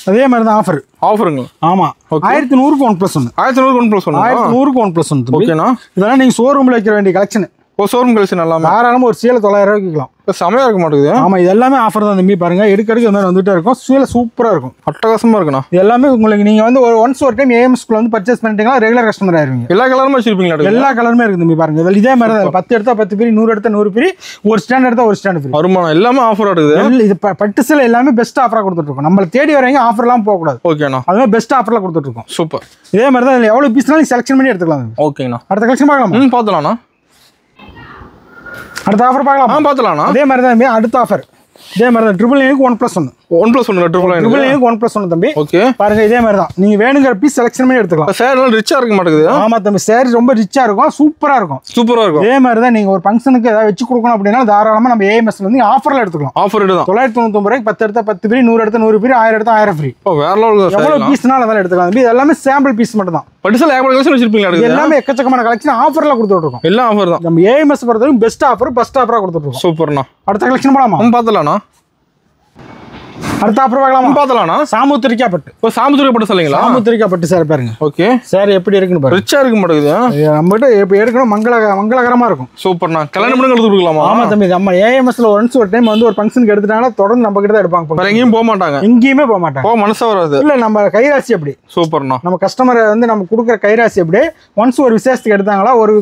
அதே மாதிரி தான் ஆஃபர். ஆஃபருங்க. ஆமா, 1100க்கு 1+1. 1100க்கு 1+1. 1100க்கு 1+1. ஓகேண்ணா. இதெல்லாம் நீங்க ஷோரூம்ல வைக்கிற வேண்டிய கலெக்ஷன். ஷோரூம் கலெக்ஷன் எல்லாமே தாராளமா ஒரு சீலை 900 ரூபாய்க்கு விற்கலாம். செமையா இருக்க மாட்டேங்குது. ஆமா, இது எல்லாமே ஆஃபர் தான் தம்பி. பாருங்க, எடுக்க இந்த மாதிரி வந்துட்டே இருக்கும். சீலை சூப்பரா இருக்கும். அட்டகாசமா இருக்குண்ணா. இது எல்லாமே உங்களுக்கு நீங்க வந்து ஒரு டைம் ஏஎம்ஸ்க்குள்ள வந்து பர்ச்சேஸ் பண்ணிட்டீங்கன்னா ரெகுலர் கஸ்டமர் ஆயிருவீங்க. எல்லா கலருமே வச்சிருப்பீங்களா? எல்லா கலருமே இருக்கு தம்பி. பாருங்க, இதே மாதிரி தான். 10 எடுத்தா 10 ஃப்ரீ, 100 எடுத்தா 100 ஃப்ரீ, ஒரு ஸ்டாண்ட் எடுத்தா ஒரு ஸ்டாண்ட் ஃப்ரீ. வருமானம் எல்லாமே ஆஃபர் இருக்குது. இது பட்டு சேலை எல்லாமே பெஸ்ட் ஆஃபரா கொடுத்துட்டு இருக்கோம். நம்மள தேடி வரவங்க ஆஃபர் எல்லாம் போக கூடாது. ஓகேண்ணா. அதுவே பெஸ்ட் ஆஃபர்ல கொடுத்துட்டு இருக்கோம். சூப்பர். இதே மாதிரி தான். எவ்வளவு பீஸ்னாலும் செலக்ஷன் பண்ணி எடுத்துக்கலாம். ஓகேண்ணா. அடுத்த கலெக்ஷன் பார்க்கலாம். பார்த்தலாம்ண்ணா. அடுத்த ஆஃபர் பார்க்கலாம். பார்த்தலாம்ண்ணா. அதே மாதிரி தான். அடுத்த ஆஃபர் இதே மாதிரி தான். 999க்கு 1+1. 1+1 1+1 தம்பி. ஓகே, பாருங்க, இதே மாதிரி தான். நீங்க வேணுங்கிற பீஸ் செலக்ஷன் பண்ணி எடுத்துக்கலாம். சார் எல்லாம் ரிச்சா இருக்க மாட்டேங்குது. ஆமா தம்பி, சாரி ரொம்ப ரிச்சா இருக்கும். சூப்பரா இருக்கும். சூப்பரா இருக்கும். இதே மாதிரி தான். நீங்க ஒரு ஃபங்க்ஷனுக்கு ஏதாவது வச்சு கொடுக்கணும் அப்படின்னா தாராளமா நம்ம ஏஎம்எஸ்ல வந்து ஆஃபர்ல எடுத்துக்கலாம். ஆஃபர் ரேட் தான். 999 ரூபாய்க்கு 10 எடுத்தா 10 ஃப்ரீ, 100 எடுத்தா 100 ஃப்ரீ, 1000 எடுத்தா 1000 ஃப்ரீ. வேற லெவல். எவ்வளவு பீஸ்னால அதெல்லாம் எடுத்துக்கலாம் தம்பி. இது எல்லாமே சாம்பிள் பீஸ் மட்டும் தான். பட்டுசல் ஏகப்பட்ட கலெக்ஷன் வச்சிருப்பீங்களா? எல்லாமே எக்கச்சக்கமான கலெக்ஷன் ஆஃபர்ல கொடுத்துட்டு இருக்கோம். எல்லாம் ஆஃபர் தான். நம்ம ஏஎம்எஸ் பொறுத்தவரைக்கும் பெஸ்ட் ஆஃபரா கொடுத்துட்டு இருக்கோம். சூப்பர்ண்ணா. அடுத்த கலெக்ஷன் போலாமா? பார்த்தலாம்ண்ணா. அடுத்த ஆஃபர் பார்க்கலாம். பார்த்தலாம்ண்ணா. சாமுத்திரிக்கா பட்டு. இப்போ சாமுத்திரிக்கா பட்டு சொல்லுங்களா? சாமுத்திரிக்கா பட்டு சார் பாருங்க. ஓகே, சார் எப்படி இருக்குன்னு பாருங்க. ரிச்சா இருக்க மாட்டேங்குது. நம்மகிட்ட இப்போ எடுக்கணும் மங்களகரமா இருக்கும். சூப்பர்ண்ணா. கல்யாணம் பண்ணி எடுத்து கொடுக்கலாமா? ஆமா தம்பி. நம்ம ஏஎம்எஸ்ல ஒரு டைம் வந்து ஒரு ஃபங்க்ஷனுக்கு எடுத்துட்டாங்கன்னா தொடர்ந்து நம்ம கிட்ட தான் எடுப்பாங்க. வேற எங்கேயும் போக மாட்டாங்க. எங்கேயுமே போக மாட்டாங்க. மனசா வராது. இல்ல, நம்ம கைராசி அப்படி. சூப்பர்ண்ணா. நம்ம கஸ்டமர் வந்து நம்ம கொடுக்குற கைராசி அப்படி. ஒன்ஸ் ஒரு விசேஷத்துக்கு எடுத்தாங்களா, ஒரு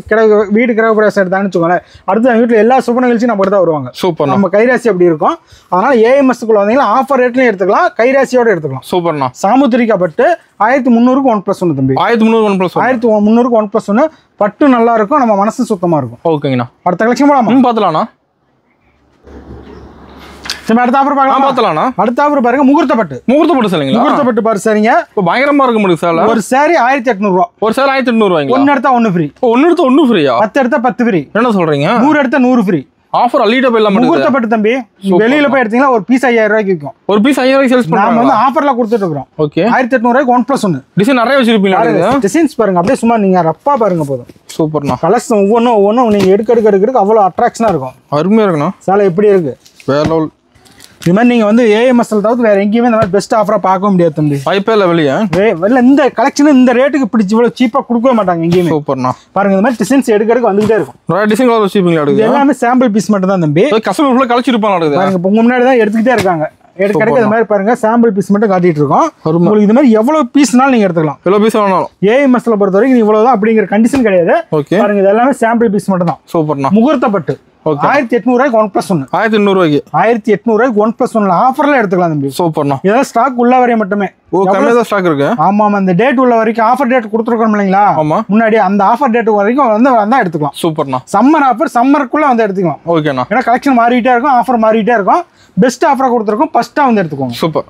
வீடு கிரகப்பிரவேசம் எடுத்தாங்கன்னு வச்சுக்கோங்களேன், அடுத்து வீட்டுல எல்லா சுப நிகழ்ச்சியும் நம்ம கிட்ட தான் வருவாங்க. சூப்பர். நம்ம கைராசி அப்படி இருக்கும். அதனால ஏஎம்எஸ்க்குள்ள வந்தீங்கன்னா ஆஃபர் ரேட்லயும் எடுத்துக்கலாம், கைராசியோட எடுத்துக்கலாம். சூப்பர்ண்ணா. சாமுத்திரிக்கா பட்டு 1300க்கு 1+1 தம்பி. 1300 1+1. 1300க்கு 1+1. பட்டு நல்லா இருக்கும், நம்ம மனசு சுத்தமா இருக்கும். ஓகேங்கண்ணா. அடுத்த கலெக்ஷன் போலாமா? பார்த்தலாம்ண்ணா. சரி, அடுத்த ஆஃபர் பார்க்கலாம். பார்த்தலாம்ண்ணா. அடுத்த ஆஃபர் பாருங்க, முகூர்த்த பட்டு. முகூர்த்த பட்டு சொல்லுங்களா? முகூர்த்த பட்டு பாரு சரிங்க. இப்போ பயங்கரமா இருக்க முடியும் சார். ஒரு சாரி 1800 ரூபா. ஒரு சாரி 1800 ரூபாய்ங்க. 1 எடுத்தா 1 ஃப்ரீ. 1 எடுத்தா 1 ஃப்ரீயா? 10 எடுத்தா 10 ஃப்ரீ. என்ன சொல்றீங்க? 100 எடுத்தா 100 ஃப்ரீ. ஆஃபர் அள்ளிட்ட போயிடலாம். முகூர்த்த பட்டு தம்பி. வெளியில போய் எடுத்தீங்கன்னா ஒரு பீஸ் 5000 ரூபாய்க்கு விற்கும். ஒரு பீஸ் 5000 ரூபாய்க்கு சேல்ஸ் நாம பண்றாங்க. வந்து ஆஃபர்ல கொடுத்துட்டு இருக்கோம். ஓகே, 1800 ரூபாய்க்கு 1+1. டிசைன் நிறைய வச்சிருப்பீங்களா? டிசைன்ஸ் பாருங்க, அப்படியே சும்மா நீங்க ரப்பா பாருங்க போதும். சூப்பர்ண்ணா. கலர்ஸ் ஒவ்வொன்றும் நீங்க எடுக்க அவ்வளோ அட்ராக்ஷனா இருக்கும். அருமையா இருக்குண்ணா. சேலை எப்படி இருக்கு வேற லெவல். இது மாதிரி நீங்க வந்து ஏஎம்எஸ்ல தவிர்த்து வேற எங்கேயுமே இந்த மாதிரி பெஸ்ட் ஆஃபரா பார்க்க முடியாது தம்பி. வாய்ப்பே இல்லை வெளியே. வெளில இந்த கலெக்ஷன் இந்த ரேட்டுக்கு பிடிச்சி இவ்வளவு சீப்பா கொடுக்கவே மாட்டாங்க எங்கேயுமே. சூப்பர்ண்ணா. பாருங்க, இந்த மாதிரி டிசைன்ஸ் எடுக்க வந்துகிட்டே இருக்கும். நிறைய டிசைன் கலர் வச்சிருப்பீங்களா? இது எல்லாமே சாம்பிள் பீஸ் மட்டும் தான் தம்பி. கஸ்டமர் ஃபுல்லா கழிச்சிருப்பாங்க. பாருங்க, உங்க முன்னாடி தான் எடுத்துக்கிட்டே இருக்காங்க. எடுக்க இந்த மாதிரி பாருங்க, சாம்பிள் பீஸ் மட்டும் காட்டிட்டு இருக்கோம். உங்களுக்கு இது மாதிரி எவ்வளவு பீஸ்னாலும் நீங்க எடுத்துக்கலாம். எவ்வளவு பீஸ் வேணாலும். ஏஎம்எஸ்ல பொறுத்த வரைக்கும் இவ்வளவுதான் அப்படிங்கிற கண்டிஷன் கிடையாது. ஓகே, பாருங்க, இது எல்லாமே சாம்பிள் பீஸ் மட்டும் தான். சூப்பர்ண்ணா. முகூர்த்த பட்டு 1800 ரூபாய்க்கு 1+1. 1800 ரூபாய்க்கு 1800 ரூபாய்க்கு 1+1 ஆஃபர்ல எடுத்துக்கலாம் தம்பி. சூப்பர்ண்ணா. இதெல்லாம் ஸ்டாக் உள்ள வரைய மட்டுமே. கம்மியா தான் ஸ்டாக் இருக்கு. ஆமா, அந்த டேட் உள்ள வரைக்கும் ஆஃபர் டேட் கொடுத்துருக்கோம் இல்லைங்களா? ஆமா, முன்னாடி அந்த ஆஃபர் டேட் வரைக்கும் வந்தா எடுத்துக்கலாம். சூப்பர்ண்ணா. சம்மர் ஆஃபர் சம்மருக்குள்ள வந்து எடுத்துக்கலாம். ஓகேண்ணா. ஏன்னா கலெக்ஷன் மாறிட்டே இருக்கும், ஆஃபர் மாறிட்டே இருக்கும். பெஸ்ட் ஆஃபரா கொடுத்துருக்கோம், ஃபர்ஸ்டா வந்து எடுத்துக்கோங்க. சூப்பர்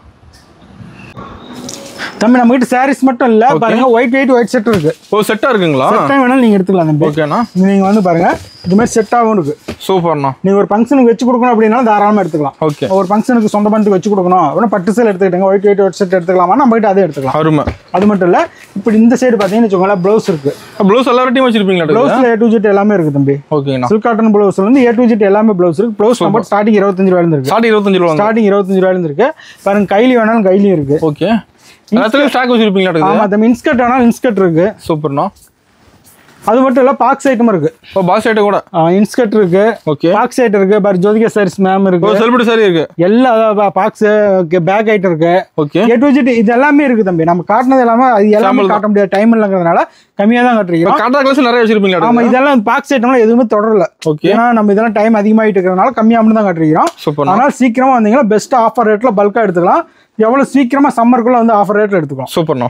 தம்பி. நம்ம கிட்ட சாரீஸ் மட்டும் இல்ல, பாருங்க ஒயிட் செட் இருக்கு. ஒரு செட்டா இருக்குங்களா? செட்டா வேணாலும் நீங்க எடுத்துக்கலாம் தம்பி. ஓகேண்ணா. நீங்க வந்து பாருங்க, இது மாதிரி செட்டாவும் இருக்கு. சூப்பர்ண்ணா. நீங்க ஒரு ஃபங்க்ஷனுக்கு வச்சு கொடுக்கணும் அப்படின்னா தாராளமா எடுத்துக்கலாம். ஓகே, ஒரு ஃபங்க்ஷனுக்கு சொந்த பந்துக்கு வச்சு கொடுக்கணும் அப்படின்னா பட்டு சேல் எடுத்துக்கிட்டாங்க, ஒயிட் செட் எடுத்துக்கலாமா? நம்ம கிட்ட அதே எடுத்துக்கலாம். அருமை. அது மட்டும் இல்ல, இப்படி இந்த சைடு பாத்தீங்கன்னு வச்சுக்கோங்களேன், ப்ளவுஸ் இருக்கு. ப்ளவுஸ் எல்லா வெரைட்டியும் வச்சிருப்பீங்களா? ப்ளவுஸ்ல A to Z எல்லாமே இருக்கு தம்பி. ஓகேண்ணா. சில்க் காட்டன் ப்ளவுஸ்ல இருந்து A to Z எல்லாமே ப்ளவுஸ் இருக்கு. ப்ளவுஸ் நம்பர் ஸ்டார்டிங் 25 ரூபாயில இருந்து இருக்கு. ஸ்டார்டிங் 25 ரூபாய். ஸ்டார்டிங் 25 ரூபாயில இருந்து இருக்கு. பாருங்க, கைலி வேணாலும் கைலியும் இருக்கு. ஓகே, எல்லாத்துலயும் ஸ்டாக் வச்சிருப்பீங்களா? ஆமா, அந்த இன்ஸ்கர்ட் வேணாலும் இன்ஸ்கர்ட் இருக்கு. சூப்பர்ண்ணா. அது மட்டும் இல்ல பாக்ஸ் ஐட்டம் இருக்கு. ஓ பாக்ஸ் ஐட்டம் கூட. இன்ஸ்கர்ட் இருக்கு. ஓகே. பாக்ஸ் ஐட்டம் இருக்கு. பாரு ஜோதிகா சாரீஸ் மேம் இருக்கு. ஓ செலிபிரிட்டி சாரி இருக்கு. எல்லா பாக்ஸ் பேக் ஐட்டம் இருக்கு. ஓகே. A to Z இது எல்லாமே இருக்கு தம்பி. நம்ம காட்டுனது எல்லாமே அது எல்லாமே காட்ட முடியாத டைம் இல்லங்கறதுனால கம்மியா தான் காட்டுறீங்க. காட்டா கிளாஸ் நிறைய வச்சிருப்பீங்களா? ஆமா இதெல்லாம் பாக்ஸ் ஐட்டம்லாம் எதுவுமே தொடரல. ஓகே. ஏன்னா நம்ம இதெல்லாம் டைம் அதிகமாயிட்டு இருக்கறனால கம்மியா மட்டும் தான் காட்டுறீங்க. சூப்பர். அதனால சீக்கிரமா வந்தீங்கன்னா பெஸ்ட் ஆஃபர் ரேட்ல பல்கா எடுத்துக்கலாம். எவ்வளவு சீக்கிரமா சம்மருக்குள்ள வந்து ஆஃபர் ரேட்ல எடுத்துக்கலாம். சூப்பர்ண்ணா.